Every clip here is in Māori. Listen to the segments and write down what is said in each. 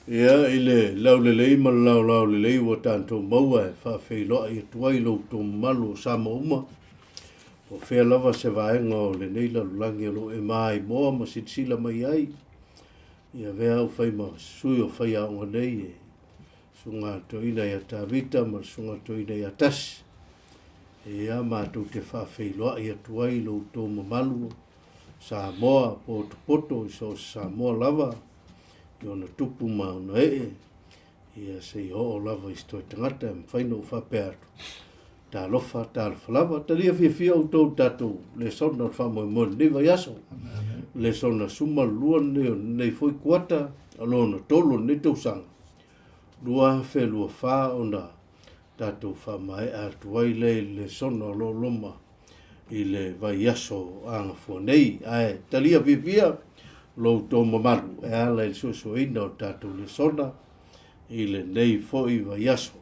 Ia ile laulelei ma laulelei wa tanto maua fa feilo i tuai lo to malu sama uma o fe lava se vaenga o le nei la langi lo e mai mo ma sitsila mai ai ia vea o fai ma sui o fai a nei e sunga toina ia tavita ma sunga toina ia tas ia ma tu te fa feilo i tuai lo to malu sa moa poto so sa moa lava i ona tupu ma ona ia se i o lava i stoi tangata e mwhaino wha peatu. Tā lofa, tā lofa lava, ta lia fia o tau tātou Lesona o wha moe moe newa yaso. Lesona suma lua nei foi kuata, alona tolo nei tau sanga. Lua fe lua wha ona tātou wha mai a tuai le Lesona lo loma i le vai yaso anga fua nei. Ai, ta lia fia lo to mamalu e ala il so ina o tātou Lesona i le nei foi vai yaso.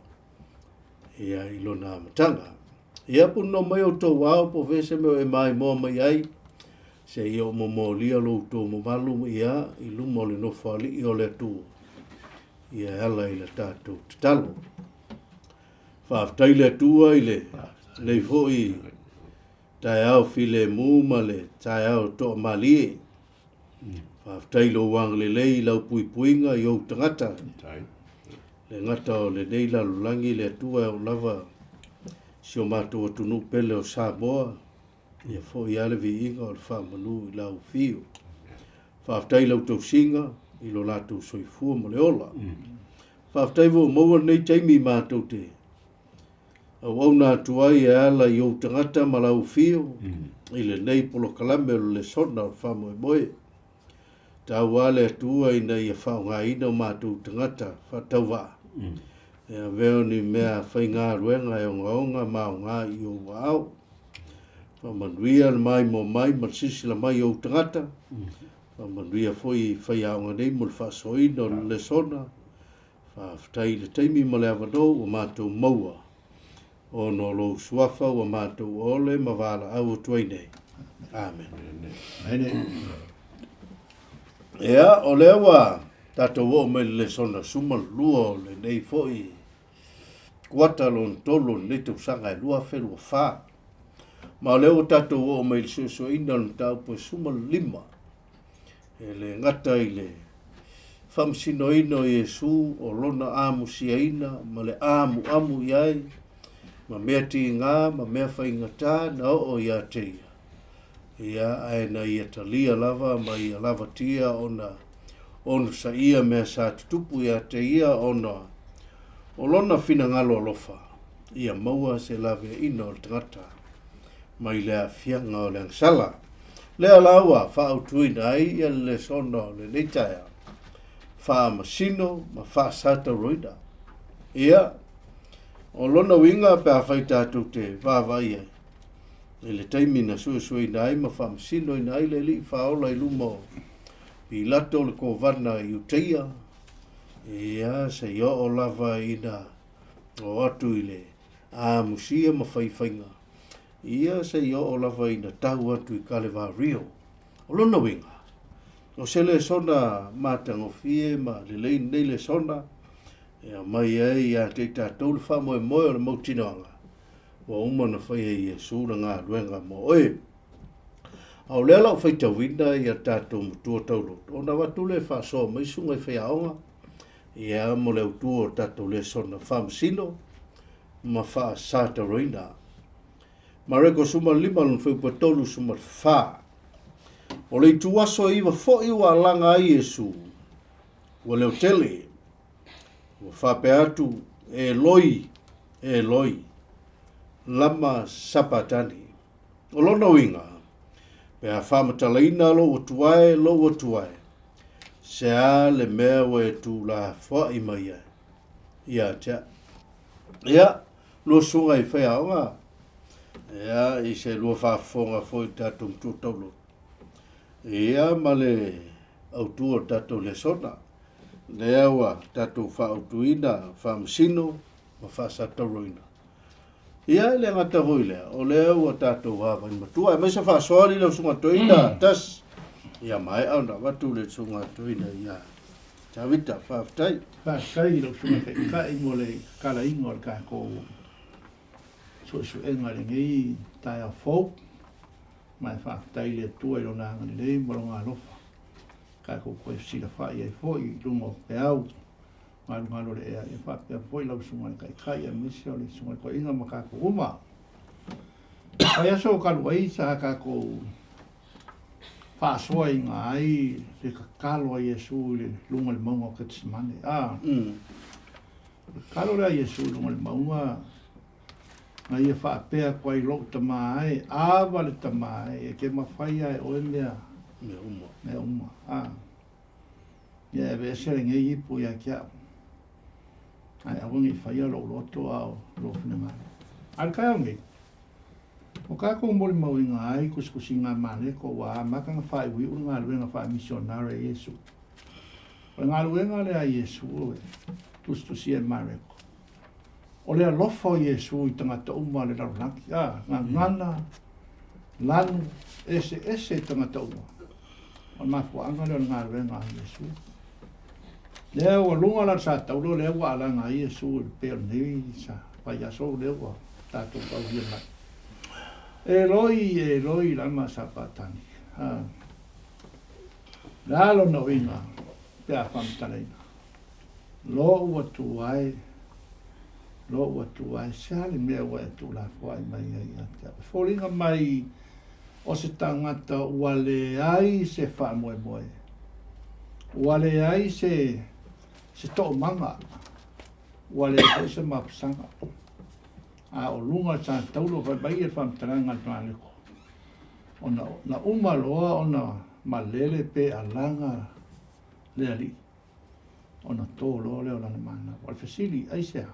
Ia ilona matanga. Ia puno mai o tō wao po vese me e mai moa mai ai. Se ia o momolia lo tō mamalu ia i lumo le no whali i o le tū. Ia ala i le tātou tatalo. Whaaftai le tua i le nei foi tai au file muma le tai au tō malie. Whaaftai lo wang le lei lau pui puinga i o tangata. Le ngata o le nei lalulangi le tua o lava si o mātua tunu pele o Samoa ia fo i ale vi inga o le whamanu i lau fiu. Whaaftai lau tau singa i lo lātou soifua mo le ola. Whaaftai vo maua nei taimi mātou te. Au nā tuai e ala i o tangata ma lau fiu i le nei polo kalame o le Lesona o whamoe moe. Tau ale atua ina ia whaunga ina o mātou tangata whatau waa. Ea veo ni mea whai ngā ruenga e o ngaonga mao ngā i o wao. Whamanuia mai mo mai ma sisila mai o tangata. Whamanuia foi whai aonga nei mo le whasoina o le Lesona. Whaftai le taimi ma le avano o mātou maua. O no lo suafa o mātou ole ma wala au o tuai nei. Amen. Ea, o lewa, tātou o me Lesona suma lua o le nei foi. Kuata lon tolo nei tau sanga e lua whenua wha. Ma o lewa tātou o me so ina lon tau po suma lima. E le ngata i le whamsino ino Iesu o lona amu sia ina, ma le amu iai, ma mea ti ngā, ma mea whai ngata, na o ia teia. Ia aena ia talia lava ma ia lava tia ona sa ia mea sa tutupu ia te ia ona o lona fina ngalo alofa. Ia maua se lave ina o tangata mai lea fianga o leang sala. Lea laua wha autuina ai ia le Lesona o le neitaia. Wha masino ma Faasatauroina. Ia o lona winga pe a whai tātou te vāvai ai. Le taimi na sui nai ma whamsino i nai le li whaola i lumo i lato le ko vana i uteia ia se i o lava ina o atu i le a musia ma whaiwhainga ia se i o lava ina tau atu i Kalewa Rio o lona winga o se Lesona mātango fie ma le lei nei Lesona ia mai ai ia te tātou le whamoe moe o le mautinoanga wa umana whai e Iesu na ngā ruenga mo oe. Au lea lau whai tauina i a tātou mutua taurot. O na watu le whaso mai sunga i whai aonga. Ia mo leo tua o tātou Lesona whamsino ma Faasatauroina. Ma reko suma lima lun whai patolu suma wha. O le tuaso iwa fo iwa langa ai Iesu. Wa leo tele. Wa whape atu Eloi. Lama sapatani. O lona winga. Pe a whamatalaina lo o tuae. sea le mea we tu la fo I mai ai. Ia tia. Ia, lo sunga I whea aonga. Ia, I se lua whaafonga fo I tatum tu taulo. Ia, male au tua tatou Lesona. Lea ua tatou whaautuina, whaamsino, ma Faasatauroina. Ia, le ngata voi lea, o lea ua tatou wawa I matua. E maisa whaasoari lau sunga toina, tas. Ia mai au na watu le sunga toina, ia. Tawita, whaafitai. Whaafitai lau sunga ka ingo le kala ingo le ka ko su enga le ngei tai a fōk. Mai whaafitai le tua I rona ngani le moronga alofa. Ka ko koe sila whai ai fōi lungo pe au. Ngalo le ea e whaapea fōi lau sunga le kai a misi o le sunga ko inga ma ka ko uma. Ai aso kalu ai sa ka ko whaasoa I ngā ai le kakalo a Iesu le lunga le maunga o Ketsimane. Kalo le a Iesu lunga le maunga nga ia whaapea kwa I lok tama ai, awa le tama ai, e ke mawhai ai oe mea. Mea uma. Ia e vese le ngei ipu ia kia. Ai awangi whaia lo loto au lo whinangare. Al kai au ngei. O ka ko mori mau I ngā ai kuskusi ngā mane ko wā maka ngā whai ui uru ngā luenga whai misionare Iesu. O ngā luenga le a Iesu oe, tustusi e mareko. O lea lofa o Iesu I tangata uma le rarunaki. Ngā ngana, lanu, ese tangata uma. O mafuanga leo ngā luenga a Iesu. Lea ua lunga la sa taulo lea ua ala ngā Iesu peo nei sa paiaso lea ua tātou pau hia mai. Eloi, lama sapatani. Lalo no inga, pea whamtaleina. Lo ua tuai, sali mea ua e tu la fuai mai ai atea. Fōringa mai o se tangata ua le ai se wha moe moe. Ua le ai se tō manga. Ua le ai se mapusanga. O lunga sa taulo vai bai e whamtaranga tuaneko. O na umaloa o na malele pe alanga le ali. O na tō loa leo lana mana. O le fesili aisea.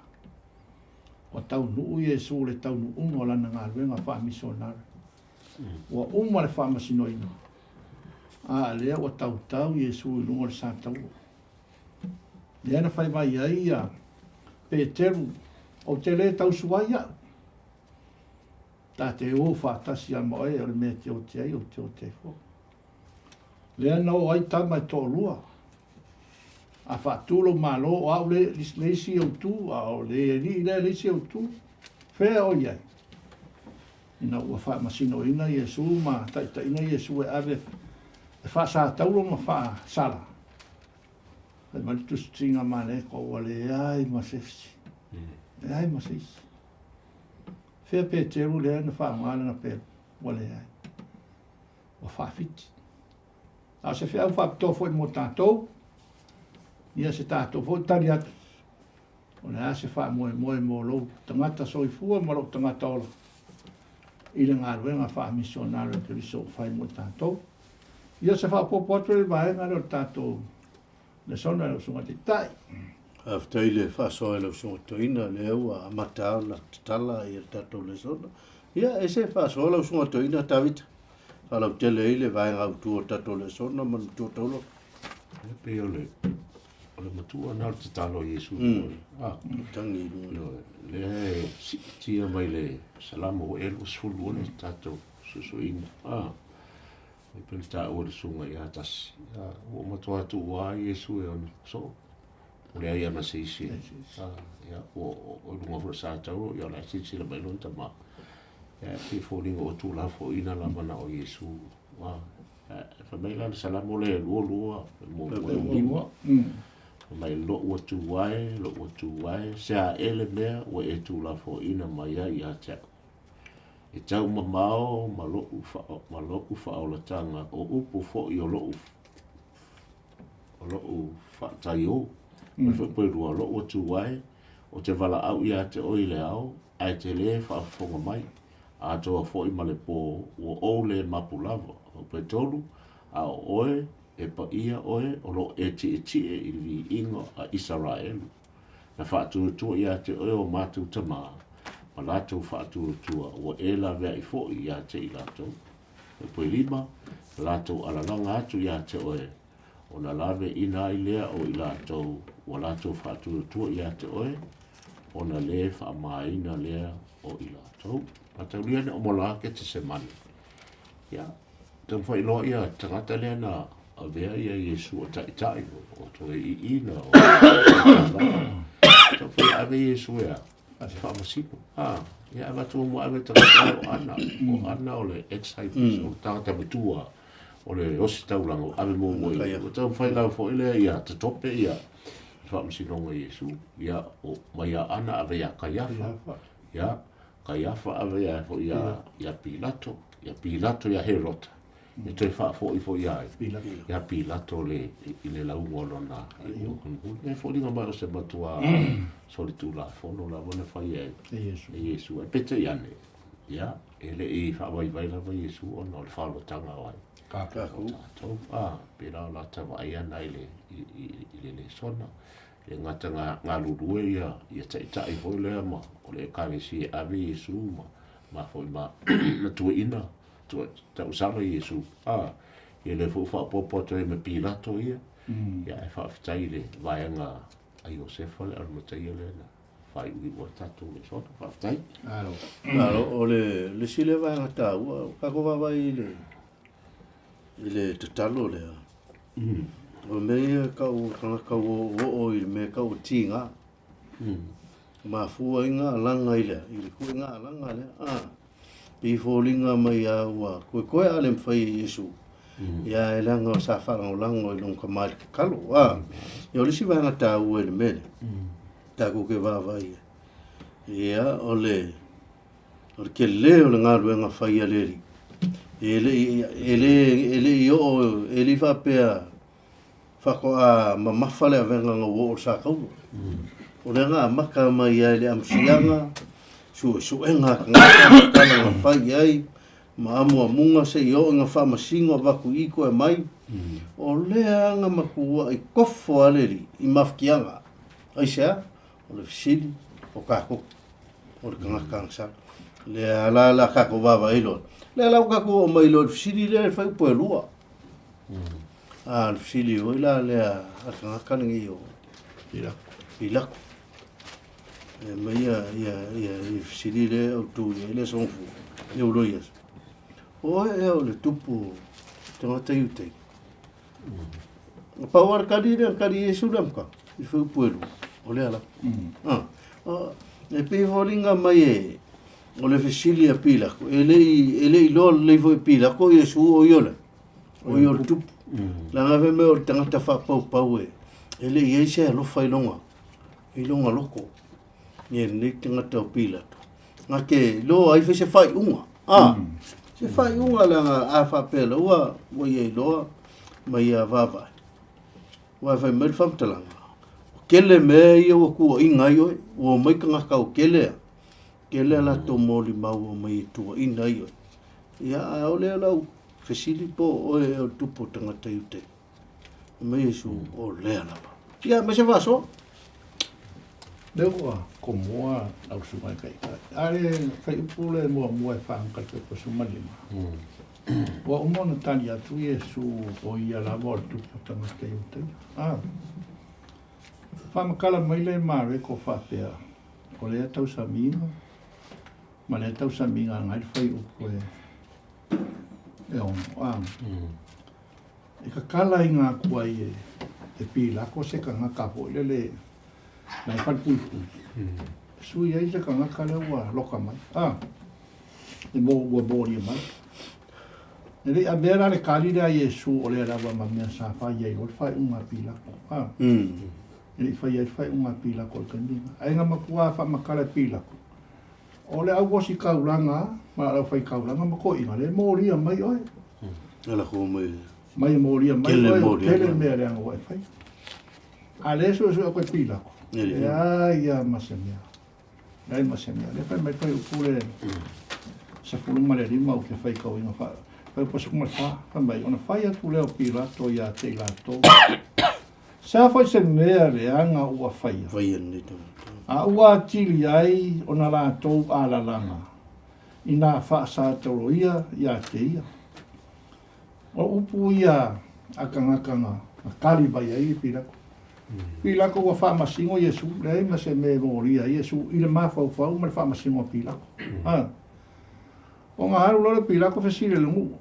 O tau nuu Iesu le tau nuu ungo lana ngā ruenga wha misionare. O uma le wha masinoina. Lea o tau Iesu I lunga le sa taulo. Lea na whai mai ai a Peteru. O te le tau suaia. Tā te o whātasi a moe o le mea te o te ai o te fo. Lea no ai tā mai tō lua. A whātulo malo o au le leisi au tū, au le leisi au tū. Whea o iai. Ina ua whāmasino ina Iesu ma taita ina Iesu e ave e Faasatauro ma Faasala. E maritus tinga mane ko wale ai masesi. Ai masisi. Fea Peteru lea na whaamana na pēr. Wale ai. O whaafiti. A se fea au whaapitofo I mo tātou. Ia se tātou fo tari atu. O lea se whaamoe mo lou. Tangata soifua mo lou tangata ola. Ile ngā ruenga whaamisionare ke riso whai mo tātou. Ia se whaapopo atu le vaenga leo tātou. Lesona leo sunga te tai. After le whaasoa lau sunga toina le ua amata la tala I tatou Lesona. Ia, e se whaasoa lau sunga toina tawita. Whalau tele I le vaenga au tua tatou Lesona man tua taulo. E pe o le matua nau te talo Iesu. Tangi. Le tia mai le salamo o elu sulu le tatou susuina. E pe le tā ua le sunga I atasi. O matua tu wā Iesu e ona so. O le ai ana seisi. O lunga Faasatauro I ala sisi la mailon tama. Pe fōringa o tū la fo ina la mana o Iesu. Whamaila le salamo le lua. Mo lima. Mai lo ua tuwai. Se a ele mea ua e tū la fo ina mai ai a tea. E tau mamao ma lo ufa o la tanga o upu fo I o lo whaatai o. Ma whapurua lo ua tuwai o te wala au I a te oile au. Ai te le whaafonga mai. A toa fo I male po ua o le mapu lava. O pe tolu a oe e pa ia oe o lo e ti i vi ingo a Israel. Na whaaturutua ia te oe o mātou tamā. Ma lātou whaaturutua o e la vea i fo ia te i lātou. E pui lima, lātou alalanga atu ia te oe. O na lawe ina i lea o i lātou, o lātou whaaturutua ia te oe. O na le whaamaina lea o i lātou. Mātou lia ne o mola ke te se mani. Ia, tau whai loa ia, tangata lea na a vea ia Yesu o tai o to i ina o tau whai ave Yesu ea, whaamasipo. Ia ava tua mo ave tangata o ana o le ex-hypers, o tangata matua, o le osi tauranga o ave mo moi. O tau whai lau fo ilea ia, te tope ia, whaamasinonga Yesu, ia o mai a ana ave ia kaiafa. Ia, kaiafa ave ia fo ia Pilato. Ia Pilato ia Herod. E toi wha fo i ai. Ia Pilato le i le laungo lona. E fo ringa mai o se matua soli tu la fono la wana whai e Yesu. E pete i ane. Ia, e le i wha vai lava Yesu o no le whalo tanga o ai. Kākou. Pera la tawa ai ana i le Lesona. E ngata ngā lurue ia tai hoi lea ma. O le karesi e ave Yesu ma foi ma tua ina ta usava Yesu e le fu fa popo to me Pilato ia ia e fa ftai le vai nga a Josefa le arma tai le na fai ui o tatu le so fa ftai alo o le sile vai nga ta u ka ko va vai le tatalo le o me ka o il me ka o tinga ma fua inga langa ile ku inga langa le pi folinga mai a wa ko ale fai Yesu ya elanga sa fa lango long ka mal kalo yo le si va na ta u le me ta ku ke va vai ya ole ke le o nga ru nga fai ale ele yo ele fa pe fa ko a ma fa le venga nga wo sa ka o le ngā maka mai ai le amsianga, su enga ka ngā whai ai, ma amua munga se i o ngā whamasingo waku iko e mai, o lea ngā makua i kofo aleri i mawkianga. Ai sea, o le fisili, o kako, o le kangakangsa, le ala kako wawa ilo. Le ala kako o mai lo le fisili le whai upo e lua. Le fisili o ila le a kangakangi o ilako. Ia fisili le au tu le sonfu e uloias o le tupu tangata iutei pa war kadi Yesu lamka i fu puelu o le ala e pe holinga mai o le fisili a pila ele ilo le vo pila ko Yesu o yola tupu la ngave me o tangata fa pau ele yese lo failonga ilonga loko ye ni tinga to Pilato nga ke lo ai fe se fai unga se fai unga la a fa pela wa ye lo mai a vava wa fa mer fam talanga kele me yo ku inga yo o mai kanga ka kele la to moli mau mai tu ina yo ya ole la fesili po o tupo tanga te mai su o le la ya me se va so Lewa ko mua au sumai kai. Ale kai pule mua e whaanga ko sumalima. Wa umona tani atu Yesu o ia la vol tu tanga kai utai. Whamakala mai le mare ko whapea. O lea tau saminga. Ma lea tau saminga ngai whai upo e ono. E ka kala i ngā kua i e pila ko se ka ngā kapo i le nai pui. Sui ai le ka ngaka le ua loka mai. E mo ua bori mai. E le a mera le kari le a Yesu o le rawa ma mea sa whai ai o le whai unga pila ko. E le whai unga pila ko le kandinga. Ai nga makua wha makala pila ko. O le au wasi kauranga, ma rau whai kauranga ma ko inga le moria mai oi. Ala ko mai. Mai moria mai oi. Kele mea le anga wai whai. A le su a koe pila ko. Ia masemia. Ai masemia. Le pai mai pai upule. Sa fuluma le rima o ke whai kau inga wha. Pai pa suma fa, mai ona fai atu leo Pilato ia te lato. Sa foi se mea le anga ua fai. Vai ni to. A ua tili ai ona lato ala langa. Ina Faasatauroina ia te ia. O upu ia akangakanga, akali vai ai Pilako. Pilako ua whaamasingo Yesu, lei ma se me moria Yesu, ila mawhau ma le whaamasingo Pilako. O ngā haru lore Pilako whesire lungu,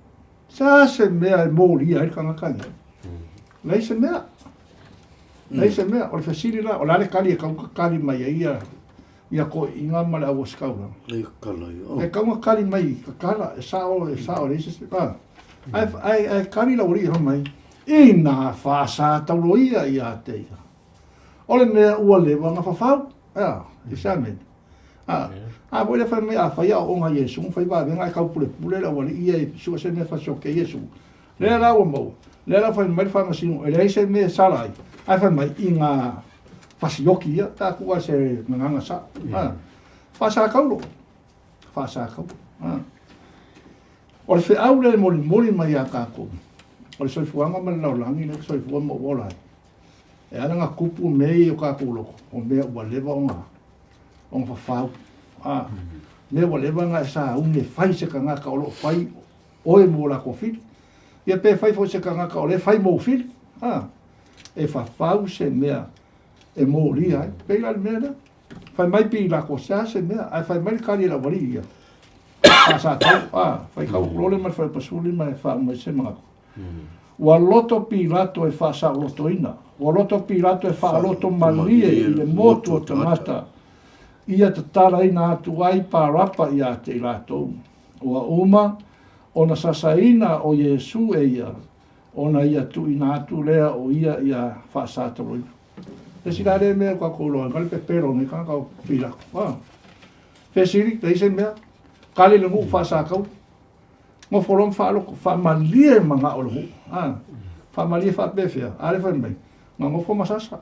sa se mea moria ai kangakanga. Lei se mea. Lei se mea, o le whesire la, o lale kali e kauka kali mai ia ko inga male awa skaura. Lei kala yo. E kaunga kali mai, ka kala, e sao, reise se, ai kari la ori mai. Ina Faasatauroina ia te ia. Ole mea ua lewa nga whawhau. I sa men. Voi le whai mea whai au o ngā Yesu, whai wā venga e kaupule pule la wali ia e sua se mea whasoke Yesu. Lea la ua mau. Lea la whai mai whangasino, e lei se mea salai. Ai whai mai i ngā whasioki ia, tā kua se nganga sa. Faasakauro. Faasakauro. O le wheau le mori mai a kākou. O le soifuanga ma le laulangi le soifua mo wolai. E ana ngā kupu mei o kākou loko. O mea ua lewa o ngā whawhau. Mea ua lewa ngā e sa unge whai se ka ngā ka o lo whai oe mo la ko whiri. Ia pe whai fo se ka ngā ka o le whai mo whiri. E whawhau se mea e mo ria. Peila le mea na. Whai mai pi la ko sea se mea. Ai whai mai kari la wari ia. Faasatau, whai kau role mai whai pasuli mai whau mai se mga. Ua loto Pilato e Faasatauroina. Ua loto Pilato e whaaloto malie i le motu o tangata. Ia te tara ina atu ai pārapa ia te latou. Ua uma, ona sasaina o Yesu e ia. Ona ia tu ina atu lea o ia Faasatauroina. Te sila re mea kua kouloa, kale pepero ni kanga kau Pilato. Fesiri, teise mea. Kali le ngu Faasakau. Ngo forom whaaloko, whaamalie mga o lehu. Whaamalie whaapewhia, are whai mai. Nga ngofo masasa.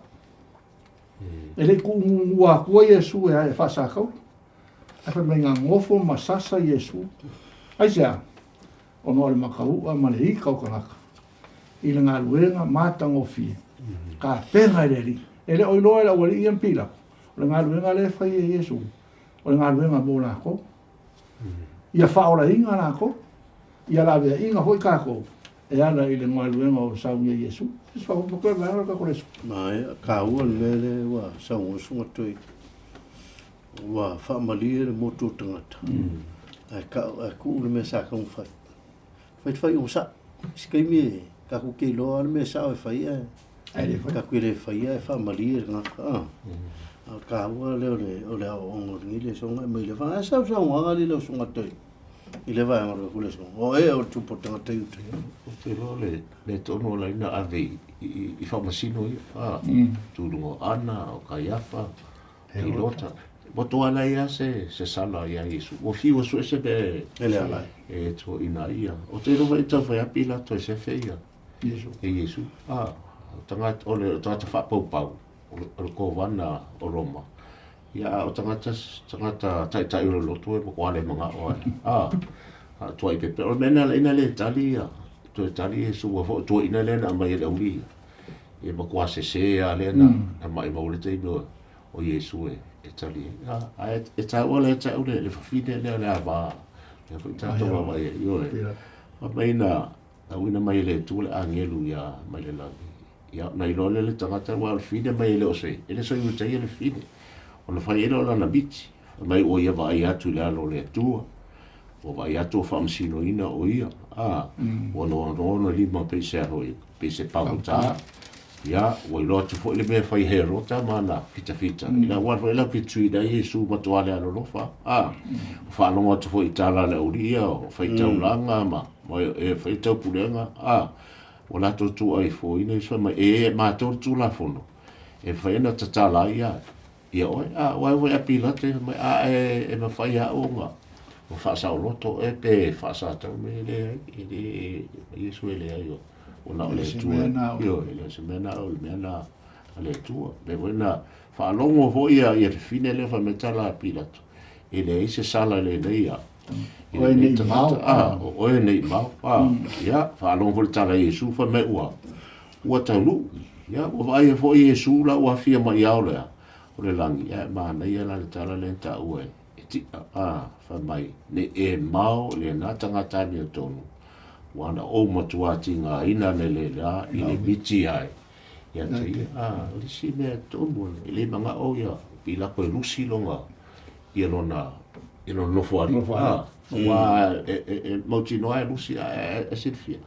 E le ku ngua kua Yesu e Faasakau. E whai mai nga ngofo masasa Yesu. Ai sea, ono ole makau a male i kau kanaka. I le ngā luenga mata ngofie. Ka penga e leri. E le oiloa e la wali ian pila. O le ngā luenga le whai e Yesu. O le ngā luenga mō lako. Ia whaora inga nako. Ia la vea inga hoi kako. E ana i le ngā luenga o saunga Yesu. Tis whakapukua vana ka koresu. Mai, ka ua mele wa saunga sunga tui. Wa whaamalie le motu tangata. Ai ku ule me sa kong whai. Whai te whai o sa. Sikai me, ka ku kei loa le me sa o e whai e. Ka ku le whai e whaamalie le ngaka. Ka ua leo le o le au ongo ringi le songa mai le whai. Sa saunga ali leo sunga tui. I le vai ngaro kule so. O e o tupo tanga te ute. O te lo le tono la ina ave i whamasino i. Tūrungo ana o kaiafa. I lota. Moto ala ia se sala ia Yesu. O fiu so se be. Ele ala. E to ina ia. O te lo vai ta vai apila to se feia. Yesu. E Yesu. Tanga o le tata fa pau. O ko wana o Roma. Ia o tangata tai o loto e mo ale mga o toi pepe o mena ina le talia to talia su o to ina le na mai le uli e mo kwa se ale na mai mo le tei o Yesu e talia e ta ole le fide le va e foi tanto va mai io ma mai na wina mai le tu le angelu ya mai le la ya na ilo le tangata wa fide mai le o se ele so i tei le fide ona fai ero la na biti mai o ia vai atu le alo le tua o vai atu whaamsino ina o ia o no lima peise hoi peise pauta ia o ilo atu fo ile mea fai he rota mana fita ina wan fai la pitu ina Yesu matuale alo lofa whaalonga atu fo itala le uria o fai taulanga ma e fai tau pulenga o la tu ai fo ina iswa ma e ma tu la fono e fai na tatala ia oi wai apila te e ma fai a onga o fasa o loto e pe fasa tau me le Yesu ele ayo o na le tu io ele se mena o le mena ale tu be bona fa longo vo ia te fine le fa metala apila ele se sala le ia Oe nei mau. Oe nei mau. Ia, whaalong fo le tala Iesu fa me ua taulu. Ia, ua vai fo Iesu la ua fia mai au lea. O le langi, ia, mana ia la le tala le ta ue. E ti, fa mai. Ne e mau le na tangata ni o tonu. Wana o matuati ngā ina ne le la, i le miti ai. Ia te ia, le si mea tonu, i le manga o ia, i la koe lusi longa, i lona nofo ari. Wa mauti noa e lusi e silfia.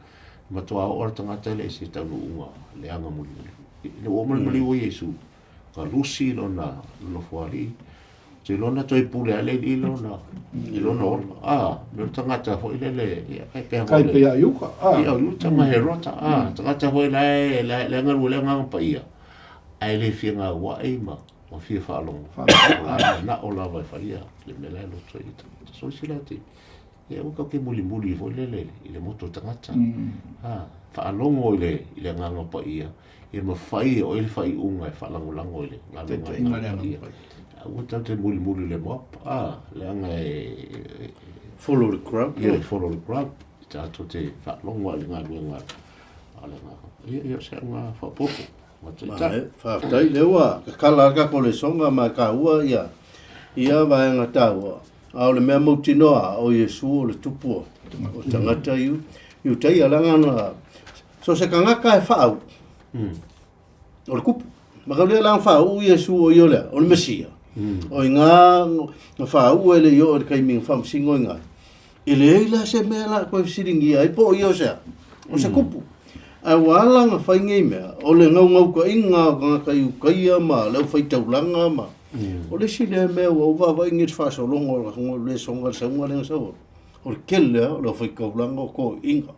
Matua o ora tangata le se taunu unga, le anga muli. Le o mali o Iesu, ka lusi lona nofo ari, te lona toi pule ale i lona ola. Me tangata fo ile Kai pe a yuka. Ia yuta maherota. Tangata fo ile le ngaru le nganga pa ia. Ai le fia ngā wai ma fia whaalongo. Na ola vai whaia, le mele lo toi ita. So sila te, ia uka ke muli fo ile i le moto tangata. Whaalongo i le nganga pa ia. Ia ma whai o ile whai unga e whaalango ile. Ngā ia. Uta te muli le mop. Le anga follow the crowd. Ia, follow the crowd. Ta to te whaalongo le ngā luenga. Ia, se ngā whapopo. Whaftai lewa, ka kalaka ko le songa ma ka ua ia. Ia vaenga taua. Au le mea mauti noa o Iesu o le tupu o tangata iu. Iu tei alanga na. So se kangaka e whaau. O le kupu. Makau lea lang whaau Iesu o io lea, o le Mesia. O i ngā whaau e le io o le kaiming whamsingo i ngā. I le eila se mea la koe siringi ai po o io sea. O se kupu. Ai walanga whaingi mea, o le ngau ka inga ka iukaia ma, leo whaitaulanga ma. O le si lea mea ua uwa waingi te whasolongo o le songa le saunga le ngasawa. O le kelea, o le whaikaulanga o ko inga.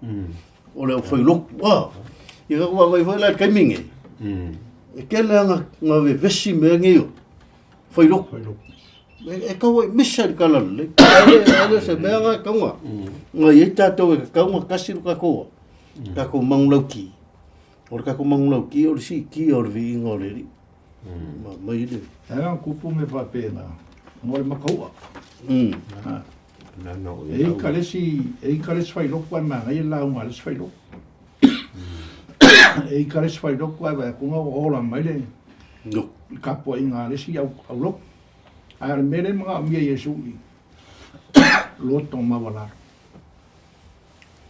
O le whailoku, i ka kua vai lai kaimingi. E kelea ngā vesi mea ngeo, whailoku. E kaua i misa le kalale, ale se mea ngā kaunga. Ngā iei tātou e ka kaunga kasiru ka koa. Kako mangulau ki. O le kako mangulau ki, o le si ki, o le viinga o le ri. Mai le. E ngā kupu me whapena. Ngō le makaua. E i karesi whailoko ai maa, e lau maa lesi whailoko. E i karesi whailoko ai wai kunga o ola mai le. Kapua i ngā lesi au loko. Ai le mele mga mia Iesu i. Loto mawalaro.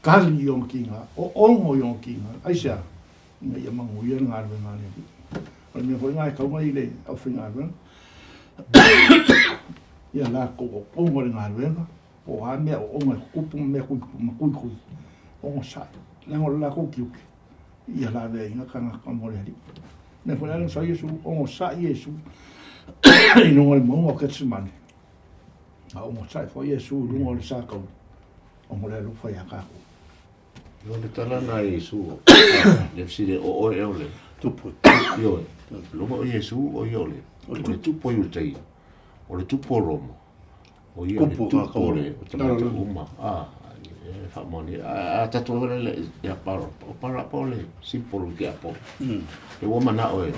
Kali yon kinga, o ongo yon kinga, aisea, nga ia mangu ia ngarwe ngāne. O le mea koi ngai kaunga i le au whi ngarwe. Ia la ko o ongo le ngarwe nga, o ha mea o ongo kupu mea kui. Ongo sai, lengo la ko kiuki. Ia la vea inga kanga kamore hali. Mea koi ngai sa Iesu, ongo sai Iesu, inongo le mongo o ketsimane. Ongo sai fo Iesu, lungo le sakau. Ongo le lufa ia kako. No le tala na Iesu, le fsile o e ole. Tupu. Io, loma o Iesu o iole. O le tupu i utei. O le tupu o Roma. O ia le tupu o le, o tamata uma. Whamoni. A tatu o le, ia paro. O para po le, simpolo ki apo. E wama na o e.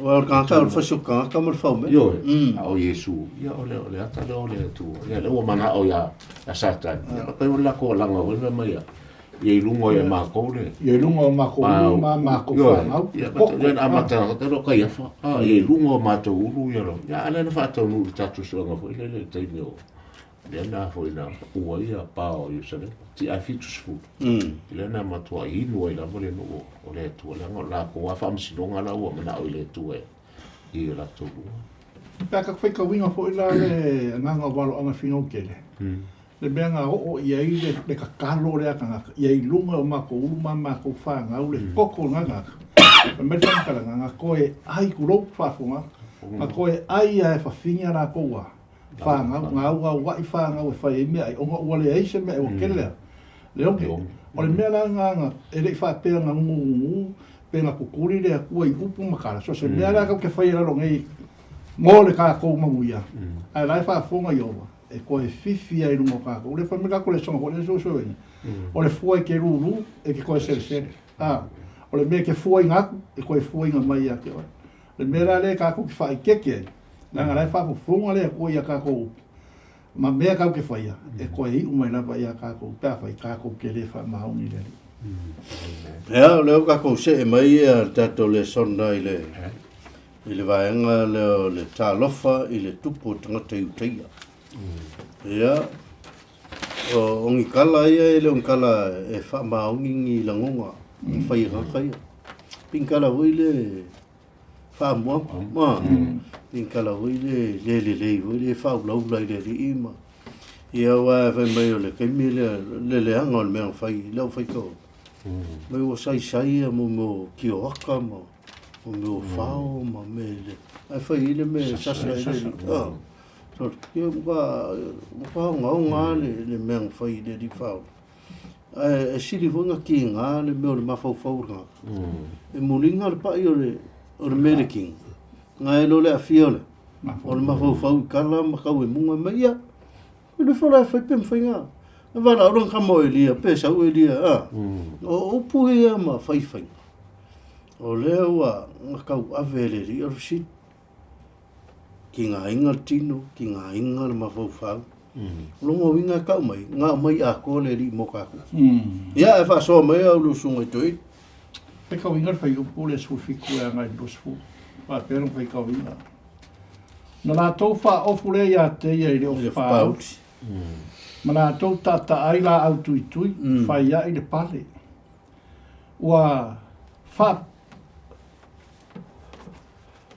O le kanga, o le fasio kanga, mo le whaume. Io, o Iesu. Ia o le ata le o le tu. Ia le wama na o ia, a satan. Ia kai o lako langa o le mai ia. Ia lungo e mako le. Ia lungo mako ulu ma mako whanau. Ia le amata te ro kai fa. Ia lungo mato ulu ia ro. Ia ale na fato ulu tatu songa fo ile le taimi o. Ia na fo ina ua ia pao i sale. Ti a fitu sfu. Ia na matua inu ia vole no o le tu la ngo la ko wa fam sinonga la o na o le tu e. Ia la tu. Paka foi ka winga fo ila le nganga walo anga fino kele. Le benga o ia i le kakalo le aka ia i lunga o mako uma mako whanga o le koko nganga. Me tankala nganga koe ai kuro whafunga. Ma koe ai e whawhinga rā koua. Whanga ngā ua wai whanga o whai mea ai onga ua le eise mea o kelea. Le onge. O le mea la nganga e le whapea ngā ngungu pe ngā kukuri le kua i upu makara. So se mea la kau ke whai raro ngei ngō le kā kou manguia. Ai lai whafunga i owa. E koe fifi ai rungo kako. O le whamika ko le songa ko le so ina. O le fua i ke ruru e ke koe sere. O le mea ke fua i ngaku e koe fua i ngā mai ake oi. Le mea le kako ki whai keke ai. Nanga lai whafu funga le koe i a kako upu. Ma mea kau ke whaia. E koe i umai lava ia kākou. Pea whai kākou ke le wha maungi le. Ea, leo kākou se e mai e tato le sona i le vaenga leo le tālofa i le tupo tangata iuteia. Ea, o ongi kala ia e le ongi kala e wha maungi ngi langonga. Whai kakai. Pinkala hui le wha mua. Pinkala hui le hui le wha ulaula i le ri ima. Ia wa whai mai o le keimi le hanga o le mea whai, leo whai kau. Mai o sai a mo ki o waka mo o whao ma me le. Ai whai ile me sasa i le. So, kia mga ngā le mea whai le di whao. E siri wunga ki ngā le mea o le mawhau ngā. E muringa le pai o le Ameriking. Ngā e lo le a fia le. O le mawhau kala ma kau e munga mai ia. E le whala e whai pem whai ngā. E wala orang kamo e lia, pesa u e lia. O puhe ia ma whai whai. O lea ua ngā kau awe le ri o sit. Ki ngā inga tino, ki ngā inga le mawhau. Longo winga kau mai, ngā mai a ko le ri mo kako. Ia e whasoa mai au lusunga i toi. Pe kau inga whai upu le sufiku e ngai lusfu. Wa perong whai kau inga. Na la tau wha ofu le ia te ia i le ofu pauti. Ma la tau tata ai la au tui tui, whai ia i le pale. Ua wha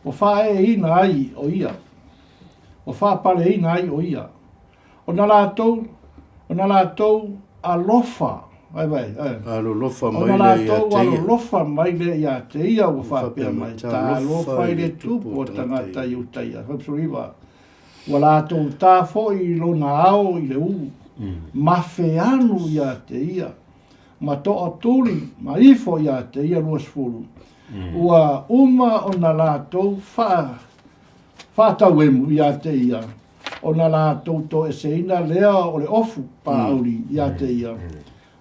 o wha e ina ai o ia. O wha pale ina ai o ia. O na la tau a lofa. Ai vai. Alo lofa O mai na la le ia tau te a ia. lofa mai le ia te ia o wha pia mai. Ta Ta lofa lofa i le tupu o tangata i utaia. Whapsuriwa. Ua la tau tā fo i lona ao i le u. Ma anu ia te ia. Ma toa tuli, ma ifo ia te ia luas fulu. Ua uma o na la tau whātau emu ia te ia. O na la tau to e seina lea o le ofu pāuri ia te ia.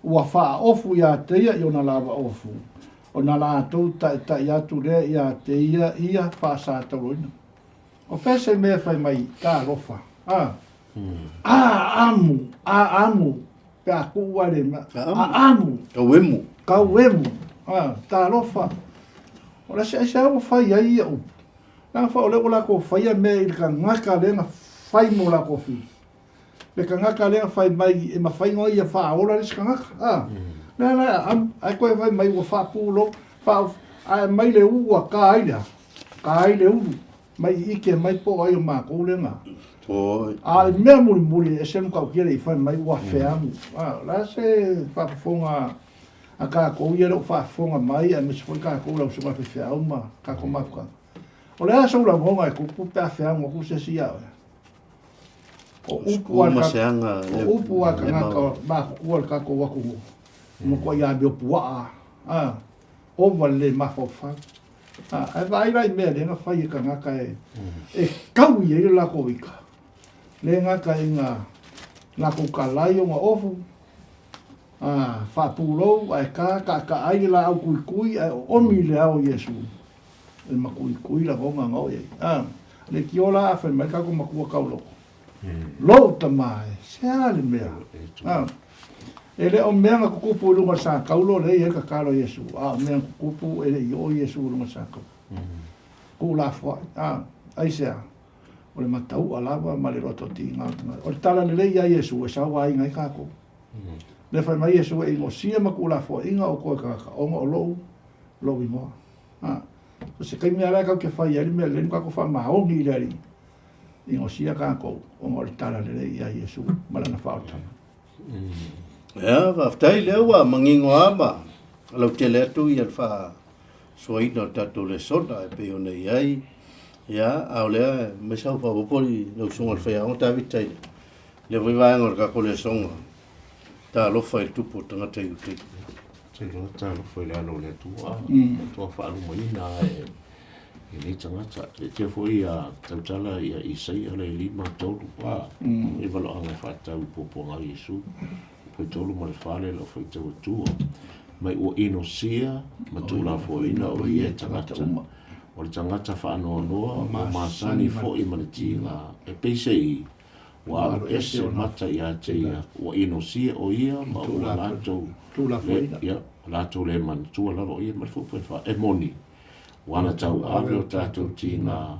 Ua wha ofu ia te ia i o na lava ofu. O na la tau ta atu lea ia te ia Faasatauroina. O pese mea whai mai ka rofa. Amu. Pe a kuware ma. Amu. Kau emu. Ta rofa. O la se o whai ai ia upu. Nā wha o leo la ko whaia mea i ka ngaka lenga whai mo la ko whi. Le ka ngaka lenga whai mai e ma whai ngoi ia wha ora ris ka ngaka. Nā, ai koe whai mai ua wha pūlo. Ai mai le ua ka ailea. Ka aile uru. Mai ike mai po ai o mā koulenga. A mea muri e senu kau kere i whai mai ua wheamu. La se whapafonga a ka kou ia rau whapafonga mai a mese whai ka kou lau se mafi wheauma ka kou mafka. O lea sa ura monga e kupu pia wheamu o kuse si au. O upu a ka ngaka mā kukua ka kou waku. Mo kua ia meo puaa. O wale mawhawha. Ai vai mea lenga whai ka ngaka e kau i ere lako wika. Le ngaka i ngā kukalai o ngā ofu. Whapūrou ai ka aile la au kui ai omi le au Yesu. E makui la vonga ngau e. Le ki ola a whai mai kako makua kauloko. Lou tamae, sea le mea. E le o mea ngā kukupu runga sa kaulo le e ka karo Yesu. Mea kukupu e le i o Yesu runga sa kau. Ku la fwai. Ai sea. O le matau alava ma le roto ti ngā. O le tala le ia Yesu e sawa ai ngai kako. Le whai mai Yesu e ingosia ma ku la fwai inga o koe kaka. Onga o lou i moa. O se kai mea rai kau ke whai eri mea lenu kako wha maongi i rari. Ingosia kako. Onga o le tala le ia Yesu. Malana whaotana. Ea, whaftai leo wa mangingo ama. Alau te letu i al wha soina tatu Lesona e pe ona iai. Ia, au lea, me sau whapopori lau sunga al whaiao ta vitai. Le vivaenga kako Lesona. Ta lofa i tupu tangata i uti. Te roa ta lofa i le alo le tua. Tua whaalu maina e ni tangata. Te foi a tautala i a isai ala i lima tolu. I valo anga whatau poponga Yesu. Foi tolu ma le whale la foi tau tua. Mai ua inosia ma tula foina o ia tangata. O le tangata whaanoa noa ma masani fo i manitinga. E peise i wa alo ese mata ia te ia wa ino sia o ia ma o lato ya lato le man tu la o ia ma fu fa e moni wana tau ave o tatou tina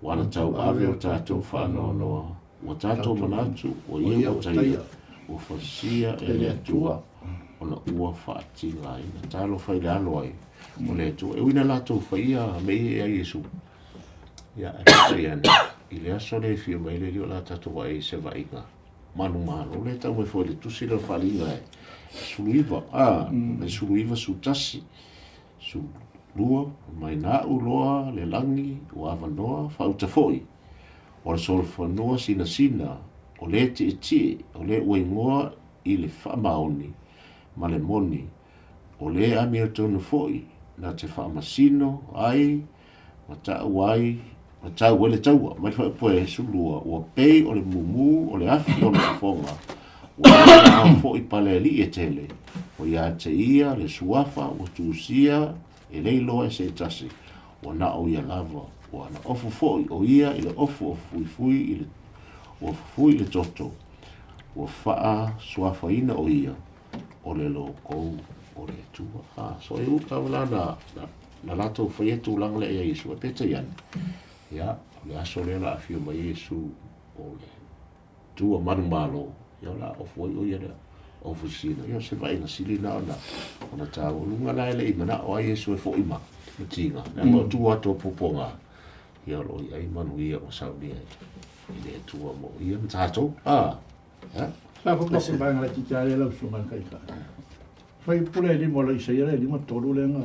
wana tau ave o tatou fa no o tatou manatu o ia o taia o fasia e le tua ona ua fa tina ina talo fa ile alo ai o le tu e wina lato fa ia me ia Yesu ya ia i le aso le fio mai le rio la tatou ai se vainga manu malo le tau me foi le tusi le falinga e suluiva le suluiva su tasi su lua mai na uloa le langi o avanoa fauta foi o le sol fanua sina o le ti o le uingoa i le whamaoni ma le moni o le amiatonu foi na te whamasino ai ma tau ai ma tau wele taua mai wha poe sulua o pei o le mumu o le afi o le fonga o le foi pale li e tele o ia te ia le suafa o tusia e leilo e se tasi o na o ia lava o ana ofu foi o ia i le ofu fui i le o fui le toto o faa suafa ina o ia o le lo kou o le tua so e uta wala na lato fai tu lang le ia Yesu e peta ian ya le aso le la afio mai Yesu o le tua manu malo ya la o foi o ia o fusina ya se vai na silina ona tau lunga la le imana o Yesu e fo ima tinga na mo tua to poponga ya lo ia manu ia o saudi ile tua mo ia mtato sa ko ko ba ngala ti tale la su man kai ka fai pule li mo la isa ia li mo tolu le nga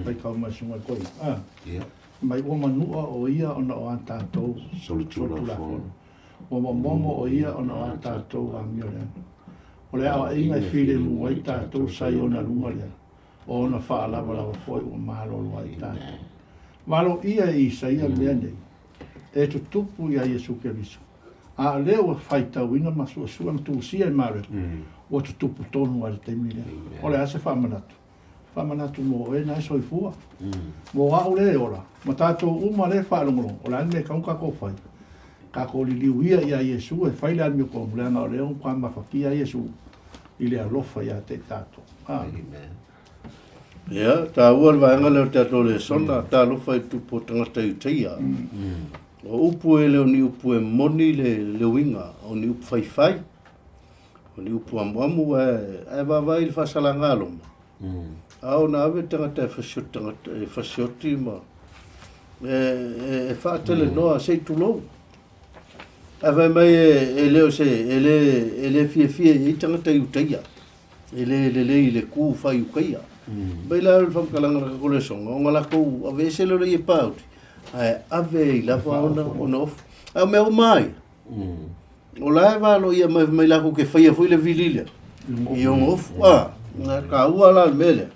fai ka ma su ko ya mai o manu o ia ona o tato solutula o momo o ia ona o tato a miole o le awa inga file mu ai tato sai ona lunga le o na fa la foi o malo lo ai tato malo ia i sai a mene e tu tupu ia Yesu Keriso a leo fai tau ina masu su am tu sia mare o tu tupu tonu al te mile o le ase famanatu mo e na so i fua mo a ole ora ma tato uma le fa longo o la me ka ko fai ka ko li liuia ia Yesu e fai la mi ko le na le un kwa ma fa kia Yesu ile a lofa ia te tato amen ya ta ua vaenga leo tatou Lesona ta lofa i tupu tangata i teia o upu e leo ni upu e moni le winga o ni upu fai o ni upu amu e vavai le fasalanga aloma au na ave tangata e fasioti ma e whaatele noa sei tulo ave mai e leo se e le fie i tangata i uteia e le ku fai ukeia bai la le whamkalanga ka kole songa o ngala kou ave se leo i pauti ave i lava ona ofu au mea mai o la e valo ia mai lako ke whaia fui le vilile i on ofu nga ka ua la mele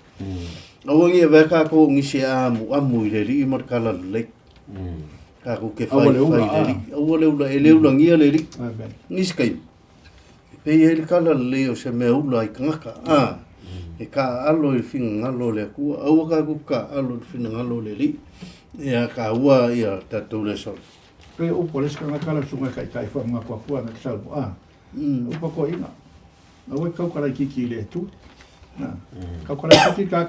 o ngi veka ko ngi se amu i le ri mar kala le ka ko ke fai le o le ula ngi le ri ni skai pe ele kala le o se me ula i kanga e ka alo i fin alo le ku au ka alo i fin alo le ri ia ka ua ia tatou Lesona pe o poles ka kala sunga kai fa nga kwa na sa o pa ko ina o ka kala kiki le tu ka kala kiki ka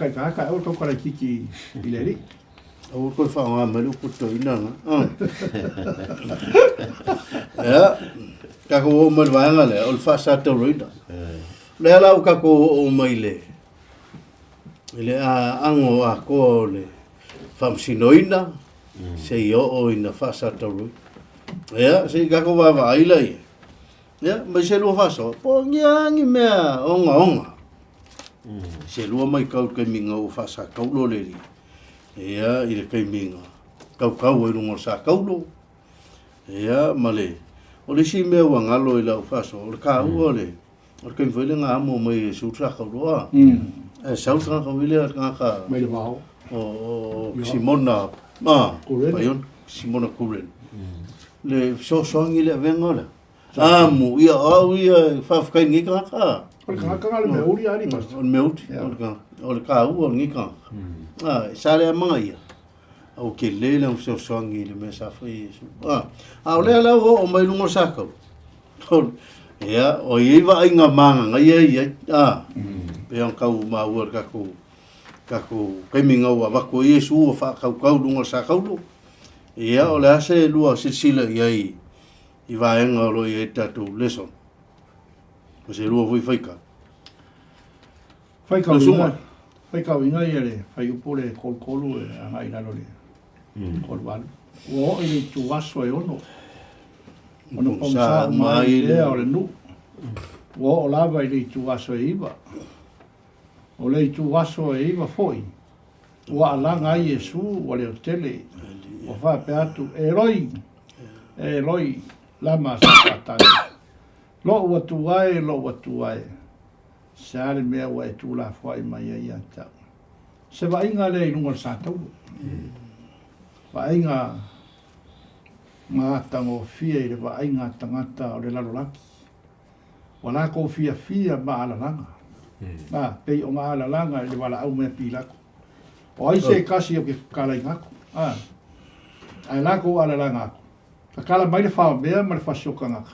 o ka kala kiki ile ri o ko fa nga malu ko to ina ya ka ko o mal vanga le o Faasatauroina le ala o ka ko o mai le ango a ko le famsinoina se o ina Faasatauroina ya se ka ko va ai lai ya mai se lo faso po ngiangi mea onga se lo mai kau ke minga o Faasataulo le ri ya ile ke minga kau e lungo sa kaulo ya male o le si mea wa ngalo i lau faso o le ka ua le o ke mwhele ngā amo mai su traka roa e sau traka wile at ngaka mai le mau o Simona payon Simona Kuren le songi le venga le amu ia au ia whawhkai ngika ka o le kanga le meuri ari mas o le meuti o le ka ua ngika sare a mga ia au ke le le songi le me sa fai o le ala o mai lungo sakau Ia, o iwa inga manga, ngai ai, peang kau maua kako kaiminga ua wako Yesu ua whakau lunga sa kaulo. Ia, o le ase lua sisila iai, i vaenga o lo i tatu Lesona. O se lua vui whaika. Whaikau inga i ere, whai upo le kolkolu e anga i raro le kolwalu. Ua o i le tu aso e ono. Ono pongsa mai lea o le nu. Ua o lava i le tu aso e iwa. O le tu aso e iwa foi. Ua alanga i Yesu, ua le o tele. Ua wha pe atu, Eloi, lama sakatani. Lo ua tuae. Sare mea ua e tula fwai mai ai anta. Se wa inga le ilunga sātau. Wa inga ngātango fia i le wa inga tangata o le lalolaki. Wa la ko fia ma alalanga. Pei o ma alalanga le wala au mea pilako. O ai se kasi o ke kalai ngako. Ai la ko alalanga ako. Ka kala mai le wha mea ma le whasioka ngaka.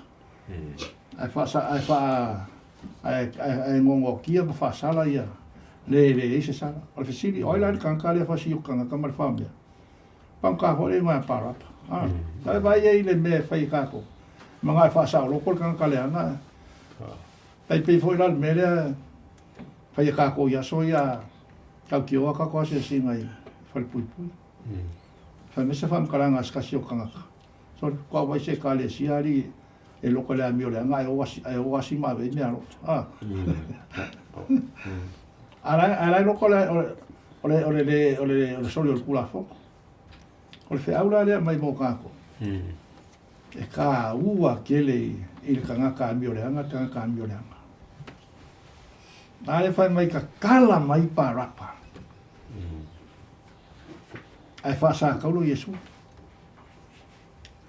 Ai ngongo kia ma whaasala ia. Le eise sala. O le whesiri, oi la le kankale a whasioka ngaka ma le wha mea. Pangka hore ngoa parapa. Ai vai e le me fai kako. Mga fa sa lo kol kan kale ana. Ai pe foi la me le fai kako ya so ya ka ki o ka ko se singa i fal pui. Fa me se fam kala ngas kasio kanga. So ko vai se kale siari e lo kole mi ole nga e o wasi ma ve me alo. Ala lo kole ole solo el kula fo. O le wheaura lea mai mō kāko. E kā ua kele i le kangaka ami o le anga, kangaka ami o le anga. Nā le whai mai ka kala mai pā rapa. Ai whaasā kaulo Yesu.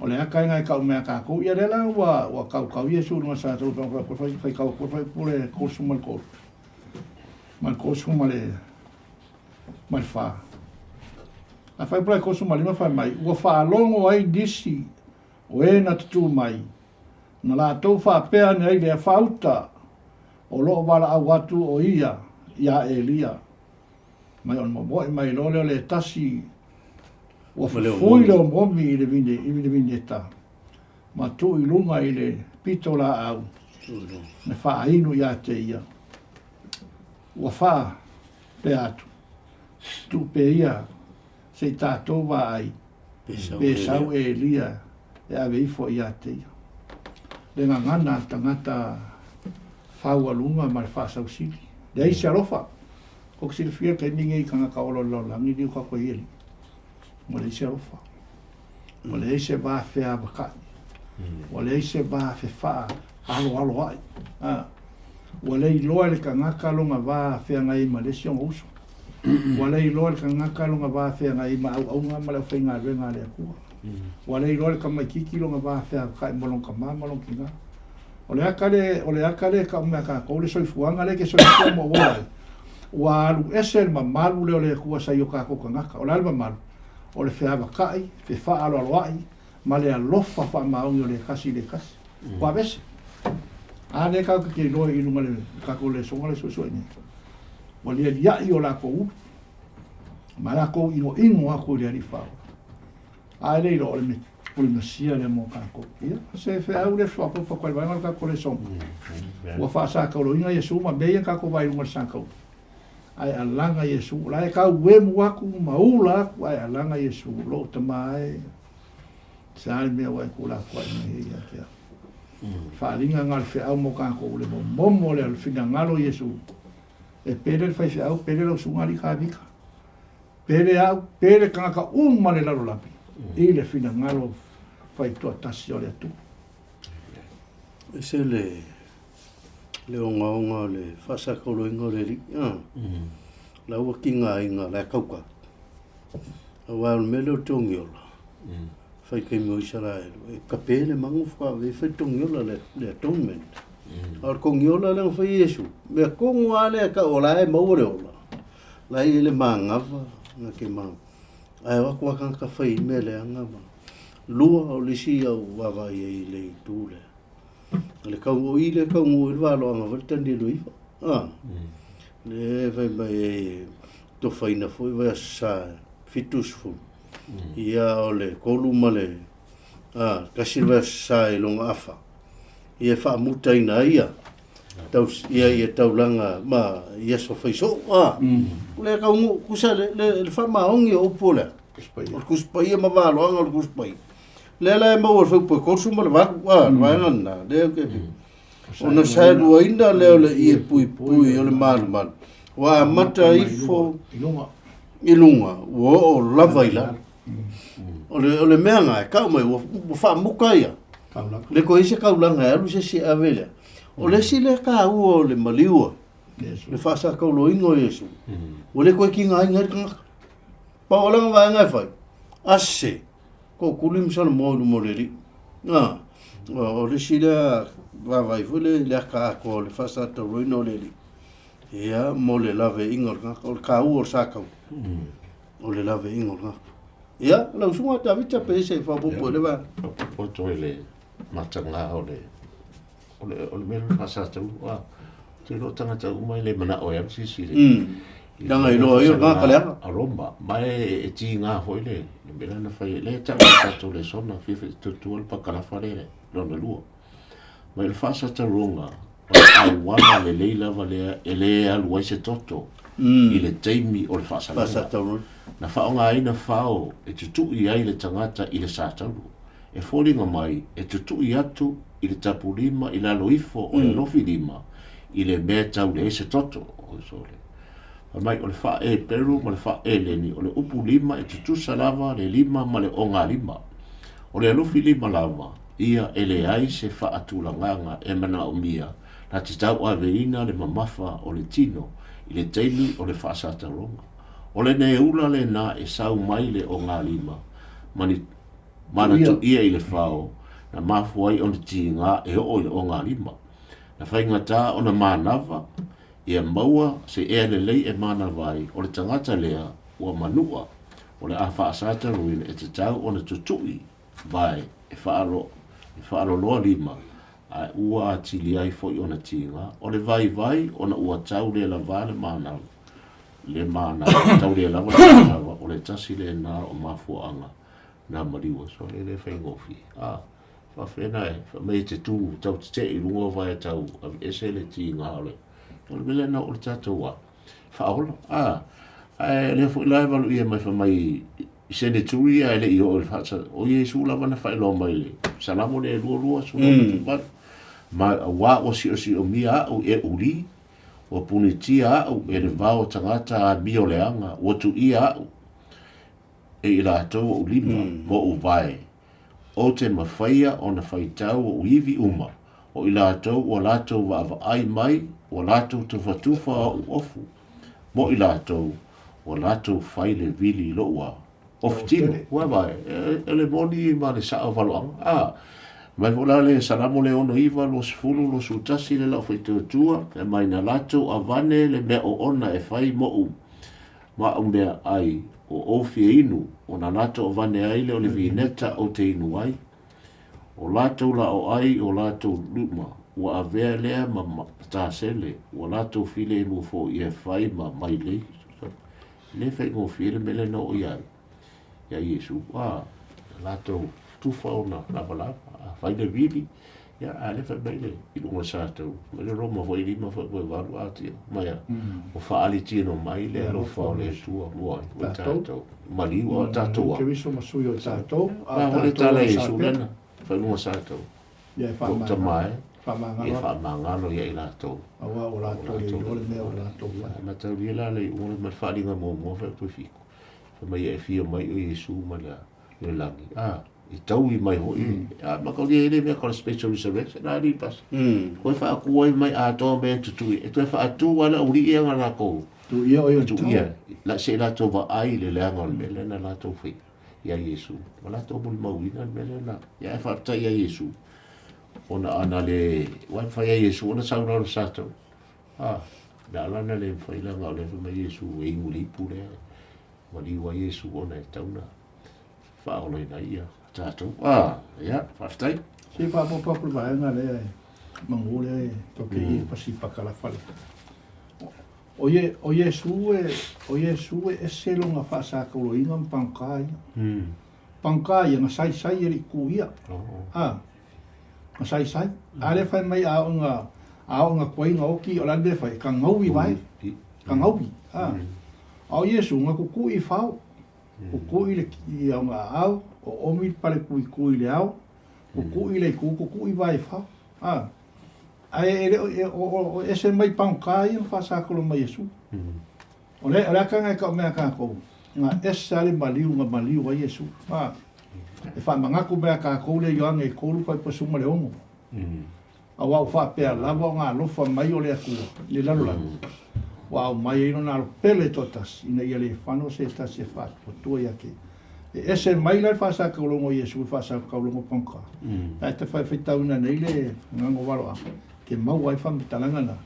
O le aka inga e kau mea kāko. Ia rela ua kau Yesu nunga sā tau whai kau pule kōsu mal kōru. Mal kōsu mal wha. A fai prai kosu malima fai mai, ua whaalongo ai disi o e na tutu mai. Na la tau whaapea ni ai lea whauta o loo wala au atu o ia Elia. Mai on mamoi mai lole o le tasi ua fui leo momi i le vine e ta. Ma tu i lunga i le pito la au. Ne wha inu ia te ia. Ua wha pe atu. Tu pe ia. Se tātou wā ai, pēsau e Elia, e awe ifo i ateia. Le ngana tangata whaua lunga ma le whaasau sili. Le aise alofa, kok sili whia kai ninge i kanga ka olo langi liu kako i eli. Mo le aise alofa. Mo le aise wā whea wakai. Mo le aise wā whewha alo ai. Wa le iloa le kangaka longa wā whea ngai ma le siong uso. Wala i loa ka ngaka longa wā whea ngai ma au ngā mala whai ngā renga lea kua. Wala i loa ka mai kiki longa wā whea kai molong ka mā molong ki ngā. O le akale ka umea ka koule soifuanga le ke soifua mo wai. Wa alu esel ma malu leo le kua sa i o ka koka ngaka. O le alma malu. O le whea wakai, whe wha alo aloai, ma le alofa wha maungi o le kasi. Kua vese. A ne ka ke loa i lunga le kako le songa le sosoi ni. Wa lia liai o lako upu. Ma lako ino ako lia li whao. A le ilo o le masia le mo kako. Ia, se whea au le whapo pa koe wainga kako le songa. Ua wha sa kaulo inga Yesu ma beia kako vai lunga sa kaulo. Ai alanga Yesu. La e kau wemu aku maula aku ai alanga Yesu. Lo tamae. Sāle mea wai kula kwa ina ia kia. Whaalinga ngal whea mo kako le momo le alfina ngalo Yesu. E pere fai se au pere lau sungari ka vika. Pere kanga uma le laro lapi. I le fina ngalo fai tua tasi o le atu. E se le onga le whasakolo ingo le ri. La ua ki ngā inga le kauka. A wāu mele o tongiola. Fai kei mo Israelu. E ka pēne mangu whakawe fai tongiola le atonement. Ar kongiola le fai Yesu. Me kongo ale ka ola e maure ola. La i le mangava na ke ma. Ai wa kan ka fai mele anga ma. Lua o lisi au wawa i le tule. le kau i le kau ngui wa lo nga volta di lui le vai mai to faina foi vai sa fitus fu ia ole koluma le kasi vai sa e longa afa ia fa muta ina ia tau ia taulanga ma ia so faiso le kau ngu kusa le fa maongi o pola kuspa ia ma va lo nga kuspa le mo foi po consuma le va na le ke ona sa do ainda le ia pui o le mal wa mata ifo ilunga o lava ila o le meanga ka mai o fa mukaia le ko ise ka ulanga alu se avele o le sile ka o le maliua le fa sa ka lo ingo yesu o le ko ki nga pa ola nga nga fai asse ko kulim sal mo le o le sile vai vole le ka ko le Faasatauroina le ia mo le lave ingor ka o sa ka o le lave ingor ia la usuma ta vita pe se fa po le va o toile matanga o le mel Faasatauroina te lo tanga ta mai le mana o ya si danga ilo nga kala aroma mai e ti nga foi le bela na fai le ta to Lesona fifi to pa kala fare lo na luo mai le Faasatauroina o wana le leila vale ele alu se toto i le taimi o le Faasatauroina na faonga ina fao e tutu i ai le tangata i le satauru e folinga mai e tutu i atu i le tapulima i la loifo o le lofi lima i le mea tau le se toto o sole mai o le fa e peru ma le fa e leni o le upu lima e tutu salava le lima ma le onga lima o le lofi lima lava ia ele ai se fa atulanganga e mana o mia na te tau aveina le mamafa o le tino i le taimi o le Faasatauroina o le ne ula le na e sau mai le o ngā lima mana tu ia i le whao na mafu ai o le tinga e o le o ngā lima na whaingata o na manava ia maua se ea le lei e mana vai o le tangata lea ua manua o le a Faasatauroina e te tau o na tutui vai e whaalo loa lima a ua atili ai foi o na tinga o le vai o na ua tau le lava le mana tau le lava o le tasi le na o mafuanga na mariwa so le whaingofi whawhena e whamei te tū tau te i rungo vai tau ese le tinga ole o le mele na o le tatua whaola le fo ilai walu ia mai whamai sene tui ai le i o le whatsa o Iesu lava na whailo mai le salamo le lua sula ma wa o si o mia o e uri o punitia o e le vao tangata a mio leanga o tu ia e ila tau o lima mo o vai o te mawhaia o na whaitau o iwi uma o ila tau o lato wa ai mai o lato tu fatufa o ofu mo ila tau o lato whaile vili loa oftino wa vai ele moni ma le sa valoanga mai vola le salamo le ono iva lo sfulu lo sutasi le la faitua e mai na lato avane le me o ona e fai mo ma mea ai o ofie inu o na lato avane ai le o le vineta o te inu ai o lato la o ai o lato luma o avea lea ma tasele o lato file mu fo i e fai ma mai le fai mo file mele no o ia ya Iesu lato tufa ona lava fai de vivi ya ale fa bene i lungo sato ma le roma foi lima fa poi valu ati ma ya o fa ali tino mai le lo fa le sua mo o tato mali o tato che viso ma su io tato ma le tale su lena fa lungo sato ya fa ma mai fa ma e fa mangalo ya ila to awa o la to le me o la to ma ta vila le o le fa linga mo fa poi fico fa mai e fio mai o Iesu ma le langi i tau i mai hoi ma ka lia ele mea kona special resurrection na li pas koe wha aku ai mai a toa mea tutui e toi wha atu wala uri ia ngā la kou tu ia o tu ia la se la tau wa ai le leanga o le mele na la tau whi ia Iesu ma la tau muli mauina le mele na ia e whaapta ia Iesu ona ana le wai whai ia Iesu ona sauna o le sato na alana le whailanga o le wha mai Iesu e ingu lipu le ma liwa Iesu ona e tauna whaoloi na ia tato ya whaftai si fa po po ba nga le mangule toke i pasipa kala fale. O Yesu e selo nga Faasatauroina pangkai. Pangkai nga sai eri kuia. Nga sai. Ale fai mai ao nga koi nga oki o lande fai ka ngauwi vai. Ka ngauwi. Ao Yesu nga kukui fau. Kukui le ki au nga au. O omi pale kui le au. Kukui le kukui vai fau. O ese mai pangkai ang Faasatauroina mai Yesu. O le ka ngai ka mea ka kou. Nga esa le maliu wa Yesu. E wha mangaku mea ka kou le yoang e koulu pai pasuma le ongo. A wau wha pea lava o ngā lofa mai o le akua. Le lalu. Wau mai e no nā pele totas. Ina ia le whano se tas e wha. O tua ia ke. E ese mai lai Faasatauroina Yesu. Faasatauroina pangkai. E te whai whitauna nei le ngango waro a. Ke mau ai wha mitalanga na.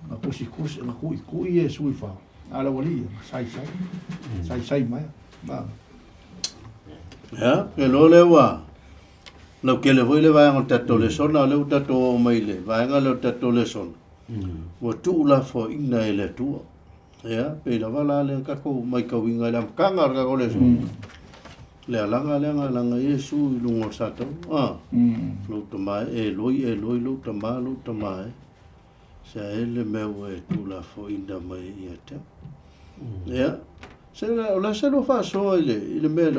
Nga kusi, nga kui Yesu i wha. Ala wali, sai mai. Ya, ke lo le wa. Lo ke le voi le va ngon tato Lesona le tato o mai le. Va nga le tato Lesona. Wa tu la fo ina ele tu. Ya, pe la wala le ka ko mai ka winga le kanga ka ko Lesona. Le alanga le nga Yesu i lungo sato. Lo to mai e loi lo to mai. Sa ele meu e tu la fo ina mai ia te. Ya. Ola se lo fa so ile me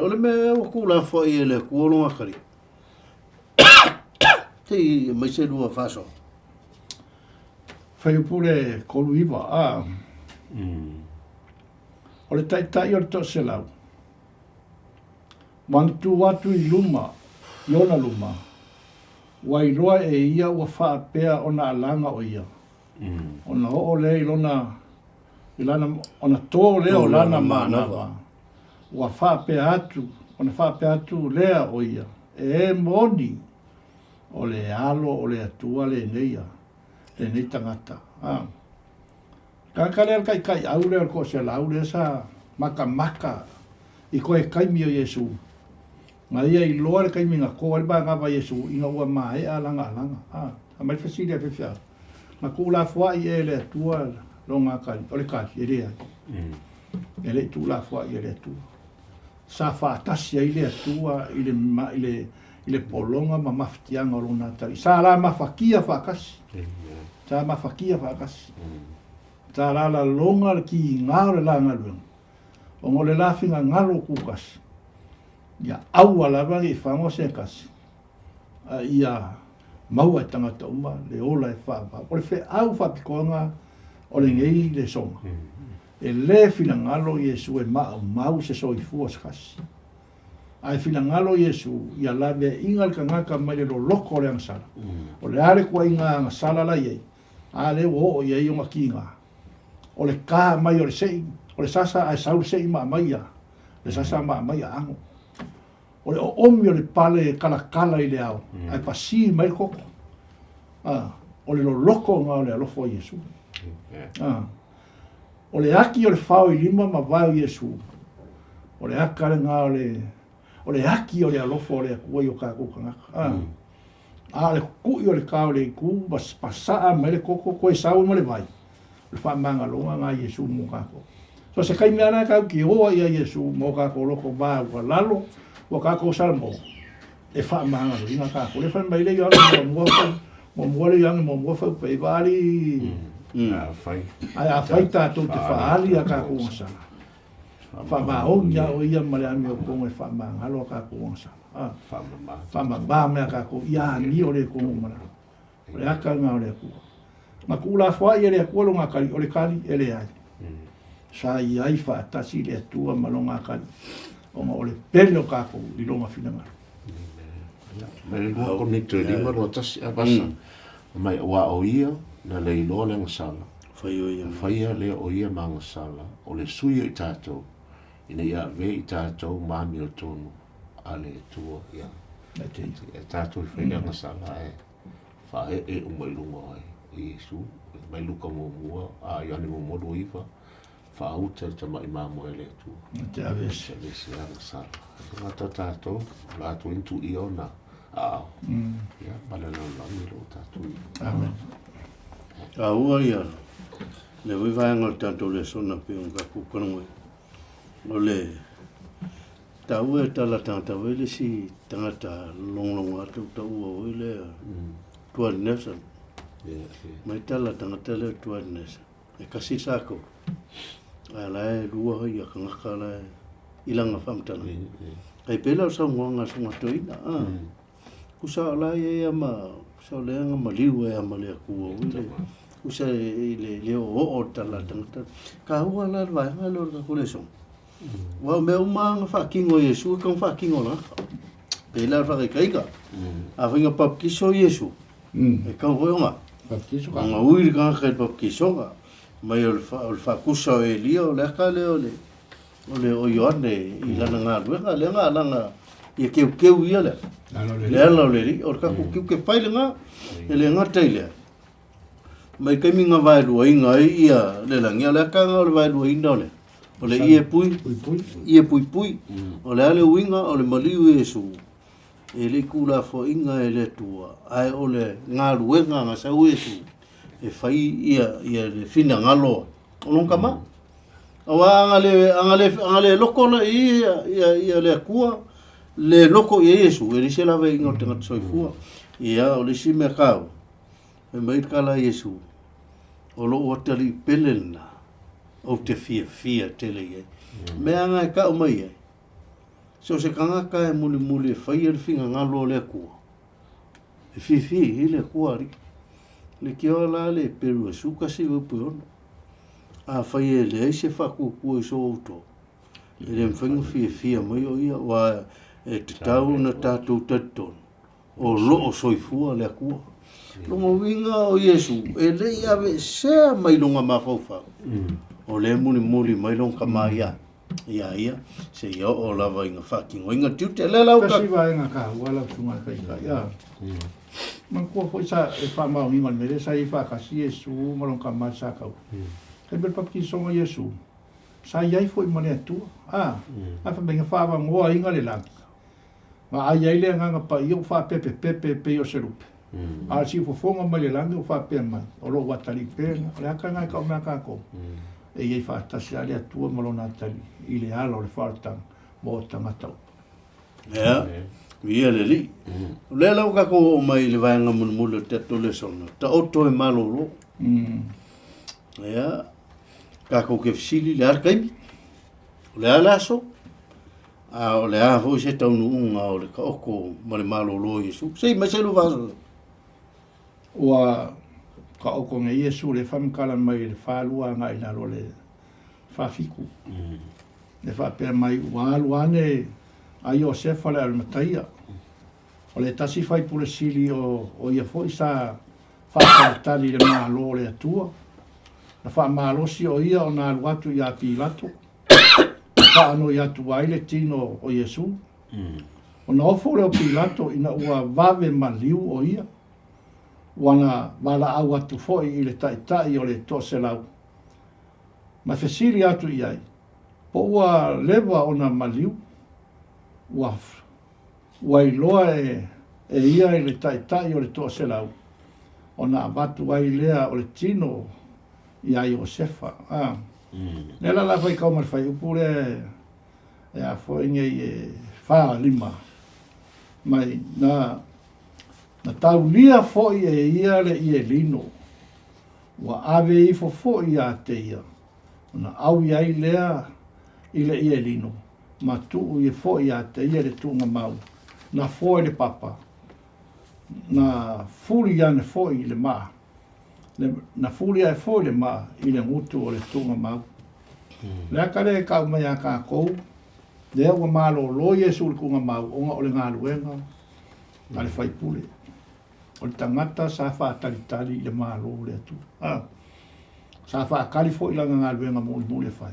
o ku la fo ile ku lo akari. Te mai se lo fa so. Fai pure koluiva Ole tai o to se lau. Mantu watu I luma, Iona luma. Wairoa e ia ua wha pea ona alanga o ia. Ona o le ilana ona tō lea o lana manawa. Ua wha pea atu, ona wha pea atu lea o ia. E moni o le alo o le atua le neia. Le nei tangata. Kakale al kai au le al ko se lau le sa maka. I koe kaimi o Yesu. Nga ia I loa le kaimi nga ko alba ngava Yesu. Inga ua mae alanga. A mai fasili a fefia. Nga kula fua I e le atua longa kari. Ole kari, e rea. E le tu la fua I e le atua. Sa whaatasi I le atua I le polonga ma maftianga o lona tari. Sa la mafakia whakasi. Sa mafakia whakasi. Sa la longa ki ngā le la ngaluanga. O ngole la finga ngalo kukasi. Ia aua lava I whango se kasi. Ia maua tangata uma, le ola e whaapa. O le whe au whapikoanga o le ngei le songa. E le fina ngalo Yesu e mau se soi fuas kasi. Ai fina ngalo Yesu ia lawe ingal ka ngaka mai le loko le angsala. O le ale kua inga angsala la iei. A le o iei o makinga. O le ka mai o le sei. O le sasa ai saul sei ma maia. Le sasa ma maia ango. O le omi o le pale kala I le au. Ai pasi mai koko. O le loko ngā o le alofo Yesu. O le aki o le whao I lima ma vai o Yesu. O le aka le ngā o le aki o le alofo o le akua I o kākukanga. A le kui o le kā o le ku pasaa mai le koko koe sau mo le vai. Le whamanga longa ngā Yesu mo kāko. So se kai meana kau ki hoa ia Yesu mo kāko loko vā ua lalo o kāko salmo. E whamanga longa kāko. Le whamai le ianga mo mua le ianga mo mua whau pei vāri. A whai tātou te whaali a kāko ngasala. Whamaongia o ia mare ami o kongo e whamanga lo kāko ngasala. Whamama mea kāko ia ni o le kongo mana. O le aka ngā o le akua. Ma kula fwai e le akua lo ngā kari, o le kari e le ai. Sa I ai whaatasi le atua ma lo ngā kari. O ma o le pele o kāko I lo ngā whina ngā. Mai lua koni te lima roa tasi a basa. Mai wa o ia na le ilo le ngasala. Whaia le o ia ma ngasala. O le suia I tātou. Ina ia ve I tātou mami o tonu. A le tua ia. E tātou I whaia ngasala e. Whae e umailunga ai. Yesu. Mai luka mo mua. A iane mo modu iwa. Whauta te mai mamo e le tua. Te avesi. Te avesi a ngasala. Ngata tātou. Lātou intu I ona. Ia, malalaulagi lo tātou. Amen. Aua ia, le wiwaenga tātou Lesona pe unga kukanangoi. O le taua e tala tangata wele si tangata longlonga atu taua wele tuan nesa. Mai tala tangata le tuan nesa. E kasi sako. Ala e lua ia kangaka la ilanga whamtana. Ai pela o sa nguanga sunga toina. Kusa ala e ama, kusa o leanga maliu e ama lea kua wele. Kusa le o tala tangata. Ka hua la vaenga lor ka kuleson. Wa me uma whakingo Yesu, kang whakingo na. Pela whakaikaika. A whinga papkiso Yesu. E kang hoionga. Papkiso ka. Nga uiri kang kai papkiso ka. Mai o le whakusa o Elia o le aka le o le o Ioane i lana ngā ruenga. Le ngā langa i keu ia le. Le ala o le ri. O le kaku kiu ke whaile ngā. E le ngatai lea. Mai kaimi ngā vairua inga ia le langi. O le aka ngā o le vairua inga o le. O le ie pui, o le ale uinga, o le maliu Yesu. E le kula fo inga e le tua. Ai o le ngā ruenga ngā sau Yesu. E whai ia le whina ngaloa. O nonga ma. Awa angale loko na ia le kua. Le loko i Yesu. E le se lawe inga o te ngata soifua. Ia o le si mea kau. E mairkala Yesu. O lo o tali pelena. O te fia tele ye. Mea ngai ka o mai ye. So se kangaka e muli e whai e whinga ngalo le kua. E fi i le kua ri. Le kia la le peru e suka si upu ono. A whai e le eise whaku kua i so auto. E le mwhinga fia mai o ia. Wa e te tau na tātou taton. O lo o soifua le kua. Longa winga o Yesu. E le iawe sea mai longa mawhauwhau. O le muli mai long ka mai ia se ia o lava inga fucking inga tiu te le lau ka kasi vai nga ka wala sunga ka ia man ko foi sa e fa ma mi mal mere sa i fa kasi Yesu malong ka mai sa ka ke bel papki songa Yesu sa ia foi mane tu a fa benga fa va mo inga le lang ma ai le nga pa io fa pepe o serupe a si fo fonga mai le lang o fa pe mai o lo watali pe le ka nga ka ma ka ko e iei whaatasi ale atua malona tali i le ala o le whaatang mo tangata. Ea, ia le li. Le lau kako o mai le vaenga mulu te ato Lesona. Ta oto e malolo. Ea, kako ke fisili le arkaimi. O le alaso. O le afo se taunu unga o le ka oko ma le malolo Yesu. Sei, mai se lu vaso. Ua ka oko nge Yesu le whamkala mai le whaalua ngai naro le whawhiku. Le whapea mai ua aluane a Iosefa le almataia. O le tasi whai pule sili o ia foi sa whakaritali le malo le atua. Na whamalosi o ia o nā luatu i a Pilato. Whaano i atu aile tino o Yesu. O na ofo le o Pilato ina ua vave maliu o ia. Wana wala au atu foi i le taitai o le tose lau. Ma fesili atu i ai. Po ua lewa o na maliu. Ua iloa e ia i le taitai o le tose lau. O na abatu ai lea o le tino i a Iosefa. Nela la fai kaumar fai upure e a foi ngei e wha lima. Mai na tau lia foi e ia le i e lino. Wa ave i foi a te ia. Na au i ai lea i le i e lino. Ma tu i foi a te ia le tunga mau. Na foi le papa. Na furi ane foi le maa. Na furi ai foi le maa i le ngutu o le tunga mau. Lea kare kau mai a ka kou. Lea ua malo lo Yesu le kunga mau. Onga o le ngā luenga. Ale fai pule. O le tangata sa whaatalitali i le malo le atu. Sa whaakali fo i langa ngā luenga muli fai.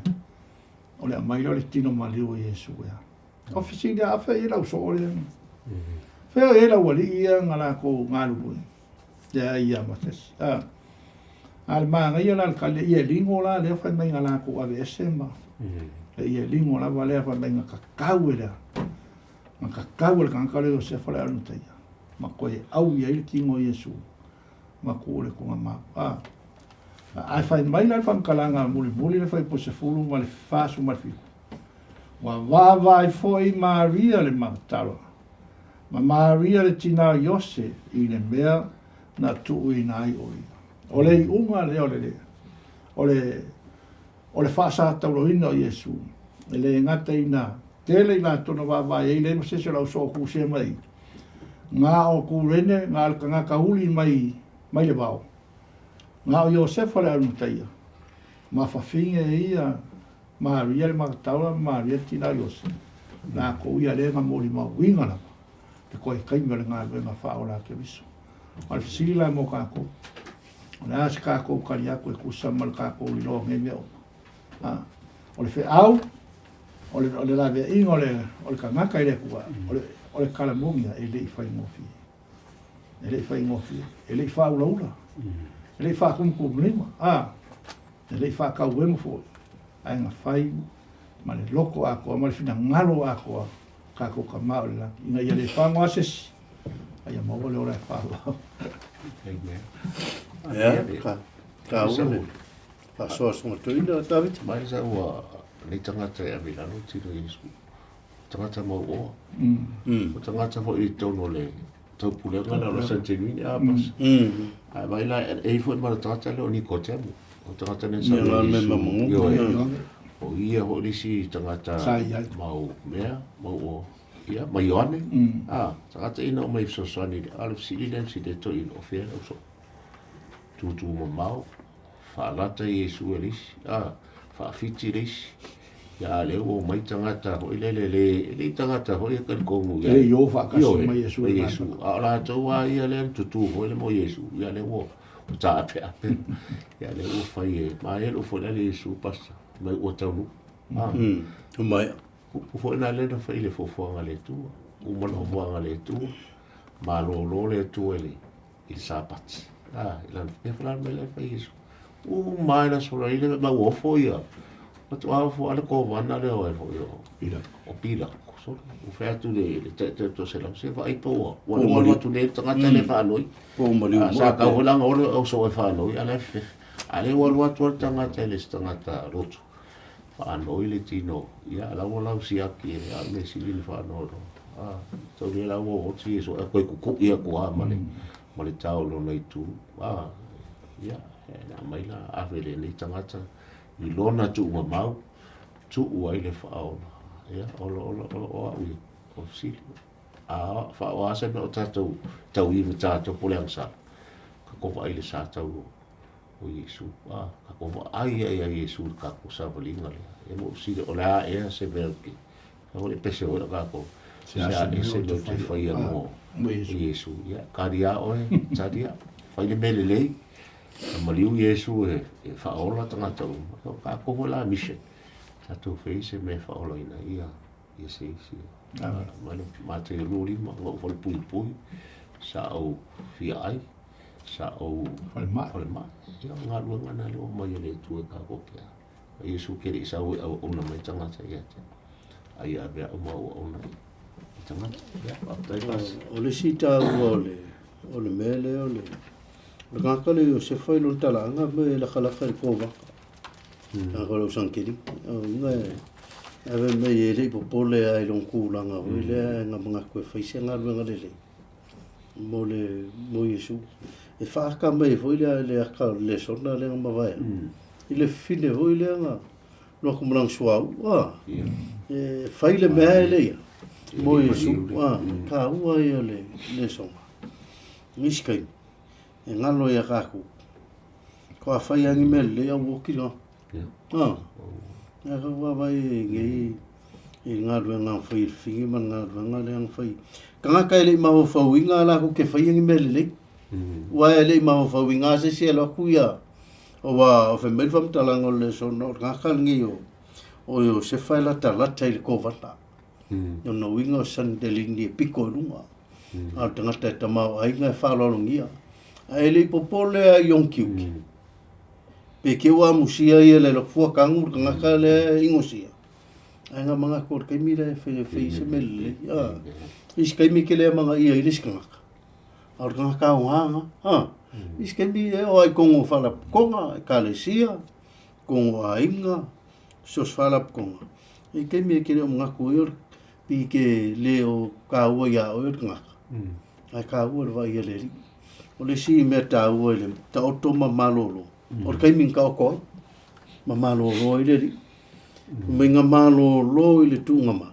O le amaila o le tino maliu o Yesu ea. O fisi le awha i lau so o le. Whea e lau ali ia ngā lako ngā lupui. Lea ia matesi. Ale maanga ia la kale ia lingo la lea whai mai ngā lako ave esema. Le ia lingo la lea whai mai ngā kakau e lea. Ngā kakau e le kankale o se whale anu taia. ma koe au ia i tingo Iesu ma kule kunga ma ai fai mai la whamkalanga muli le fai po se fulu ma le fasu ma fiku wa vai foi Maria le matalo ma Maria le tina Iose i le mea na tuu i nai oi o le i unga le o le Faasatauroina o Iesu e le ngata ina tele ina tono vai e le se lau so ku se mai nga o ku rene nga nga ka uli mai le vao nga o Iosef le anu taia ma fa finge ia Maria le makataula Maria tina Iose na ko ia le nga moli ma winga la te koe kainga le ngā ma whaola ke viso al sila mo kako na ska ko kalia ko kusa mal kako i lo nge meo o le fe au o le la ve ingo le kangaka ile kua o le kala mungia e le fai ngofi e le fa ula e le fa kum lima e le fa ka wemo fo ai nga fai ma le loko ako ma le fina ngalo ako ka ko ka ma la ina ia le fa ngoses ai ma ole ora fa ka ule pa so so to ina David mai sa wa ni tangata e milano tiro Yesu tangata mo o tangata fo i tono le tau pule ngana lo santinuini a pas ai vai la e fo ma tangata le ni ko temu o tangata ne sa o ia ho lisi tangata mau mea mau o ia mai one tangata ina o mai so sani alf silen si de to in ofera so tu mau fa lata Yesu elis fa fitiris ya le o mai tangata ho le tangata ho e kan kongu ya yo fa ka so mai Yesu ala to wa ia le tu ho le mo Yesu ya le wo ta ape ya le o fa ye ma ele o fo le Yesu passa mai o tau mai o fo na le fa ile fo ngale tu o mo no fo ngale tu ma lo le tu ele il sabat ilan pe flan me le fa Yesu o mai la sola ile ma wo fo ia o tu fo ale ko vana le o fo yo pila so o fa tu le te to se la se va i po o mo tu le tanga le fa noi po mo li sa ka ho lang o so fa noi ale fe ale wo tu tanga le tanga ta rotu fa noi le tino ia la wo la si aki a me si le fa no to le la wo si so ko ku ia ko ma le tau lo nei tu ia na mai la avele ni tangata i lona tu mau tu ai le fao ia o si fa o ase no tatu tau i tatu pulang sa ka ko vai le sa tau o Yesu ka ko ai Yesu ka ko sa volinga le mo si o la se verki o le pese o ka ko sa ese lo te fai mo Yesu ia ka dia o dia fai le bele maliu Yesu e faola tangata ka ko la mission tatu face me faola ina ia se ma te ruli ma o fol pui sa o fi ai sa o fol ma ia nga lu ngana le o mai le tu ka ko kia Yesu ke ri sa o na mai tangata ia ai a o ma o na tangata ia o le sita o le mele o le ngakale o se foi lo talanga me la khala ko va ko sankiri nga ave me ele popole ai long kulanga o le nga mga ko fai se nga lu nga le mo Yesu e fa ka me foi le ka Lesona le nga vai ile fine foi le nga no ko mlang swau e fai le me le mo Yesu ka ua ia le Lesona niskai e ngalo ia kaku ko a fai angi mele a woki lo e ka vai ngi e ngalo nga fai fingi man ngalo nga fai kanga kai le ma fa winga la ko ke fai angi mele le wa le ma fa winga se se lo ku ia o wa o fe mel fam talango le so no nga kal ngi o yo se fai la tala tai ko vata yo no winga san de lingi piko lunga a tanga ta ma ai nga fa lo ngia ai le popole a yonkiuki pe ke wa musia ia le lofua kangu ngaka le ingosia ai nga mga kor kai mira fe se mele is kai mi ke le mga ia iris ngaka Au kanga kau hanga. Iske mi e o ai kongo whala konga, kalesia, kongo a inga, sos whala konga. Ike mi e kere o ngaku e ora, pi ke leo ka ua ia o ora ngaka. Ai ka ua rwa ia le ri. O le si mea ta ua le, ta oto ma malolo. O le kaimin ka o koi, ma malolo i le ri. Me ngā malolo i le tunga ma.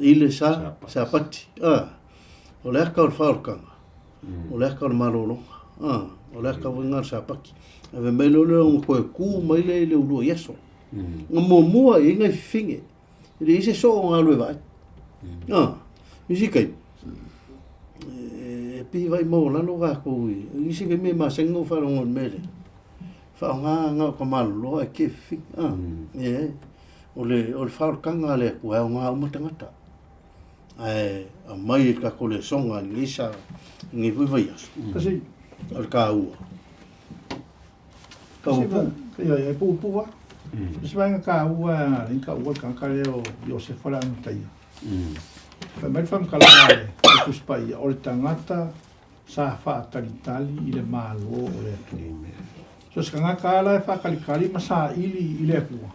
I le sa pati. O le aka o le whaorkanga. O le aka o le malolo. O le aka o ngā sa paki. Ave mai lole o koe kū mai le ulua yaso. Ngā mua i ngai whiwhinge. I le ise so o ngā lue vai. Isi kai. E pi vai mau lano ngā kou i. Isi kai me masenga o wharongon mele. Whaonga ngā ka malolo e ke whiwhinge. O le whaorkanga le kua o ngā umatangata. A mai e ka kole songa ni isa ngi vai aso. Kasi O le ka ua. Ka ua. Ia e pupua. Kasi vai ka ua, ni ka ua ka leo Joseph wala no taia. Fa mai fam kala e kuspai o le tangata sa fa talitali i le malo o le atu. So ska kala e fa kalikali ma sa ili i le pua.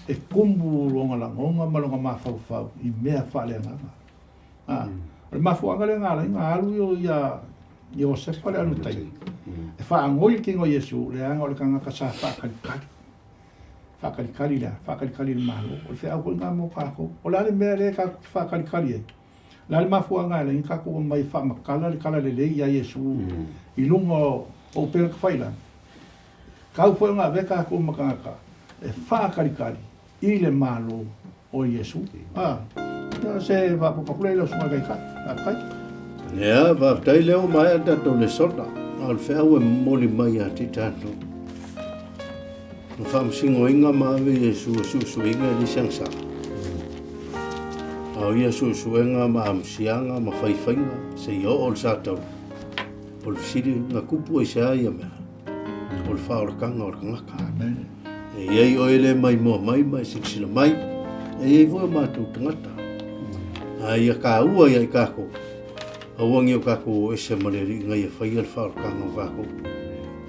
E kumbu longa la ngonga malonga mafau i mea fa le nganga. O le mafuanga le ngala inga alu yo ia Joseph wale alu tai. E fa angoli kingo Yesu le anga o le kanga ka sa fa kalikali. Fa kalikali la, fa kalikali le malo. O le fe au ngā mo kako. O le mea le ka fa kalikali ai. La le mafuanga le inga ko mai fa makala le kala le ia Yesu. I lungo o pera ka faila. Kau foi ngā veka ko makanga. E fa kalikali i le malo o Yesu. Se va po papule lo suma kai kai. Ia, whaftai leo mai a tato Lesona. Al whau e moli mai a ti tato. No whamsingo inga mawe Yesu a susuinga ni siangsa. Au ia susuinga ma amsianga ma whaiwhainga se i o satau. O le siri ngā kupu e sea ia mea. O le whaorakanga o le ngaka. Amen. E iei o ele mai mua mai mai siksila mai. E iei voa mātou tangata. Ai a ka ua ia i kako. Awangi o kako o ese maleri ngai e whai al whaorakanga o kako.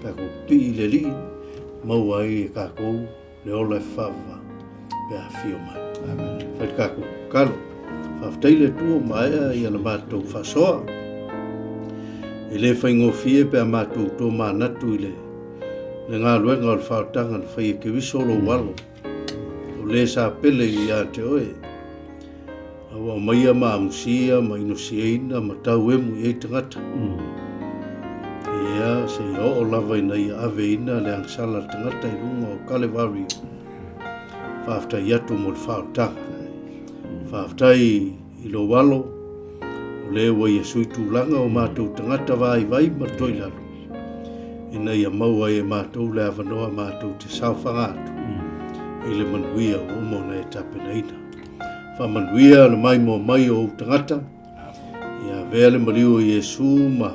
Kako pi le li. Mau ai e kako le ola e whawa. Pea fio mai. Whai kako kalo. Whaftai le tua mai a i ala mātou whasoa. E le whaingofie pea mātou tō mānatu i le. Le ngā luenga o le whaotanga na whai e ke wisolo walo. O le sa pele i a te oe. Awa maia ma amusia, ma inusiaina, ma tau emu i eitangata. Ia se i o lava ina i aveina le angsala tangata i runga o Kalevari. Whaaftai atu mo le whaotanga. Whaaftai i lo walo. O le wa i asui tūlanga o mātou tangata vai ma toilalu. Ina ia maua e mātou le awanoa mātou te sauwhanga atu. I le manuia o mona e tapena ina. Wha manuia le mai o tangata. Ia vea le mariu o Yesu ma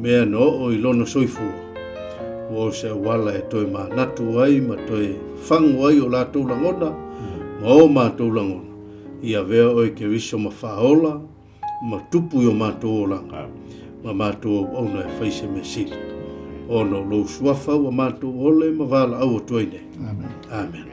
mea no o ilono soifua. O se wala e toi mānatu ai ma toi whangu ai o lātou langona. Ma o mātou langona. Ia vea o e ke riso ma whaola. Ma tupu o mātou o langa. Ma mātou o ona e whaise me sili. Ono lo suafa wa mātou ole ma wala au o tuaine. Amen. Amen.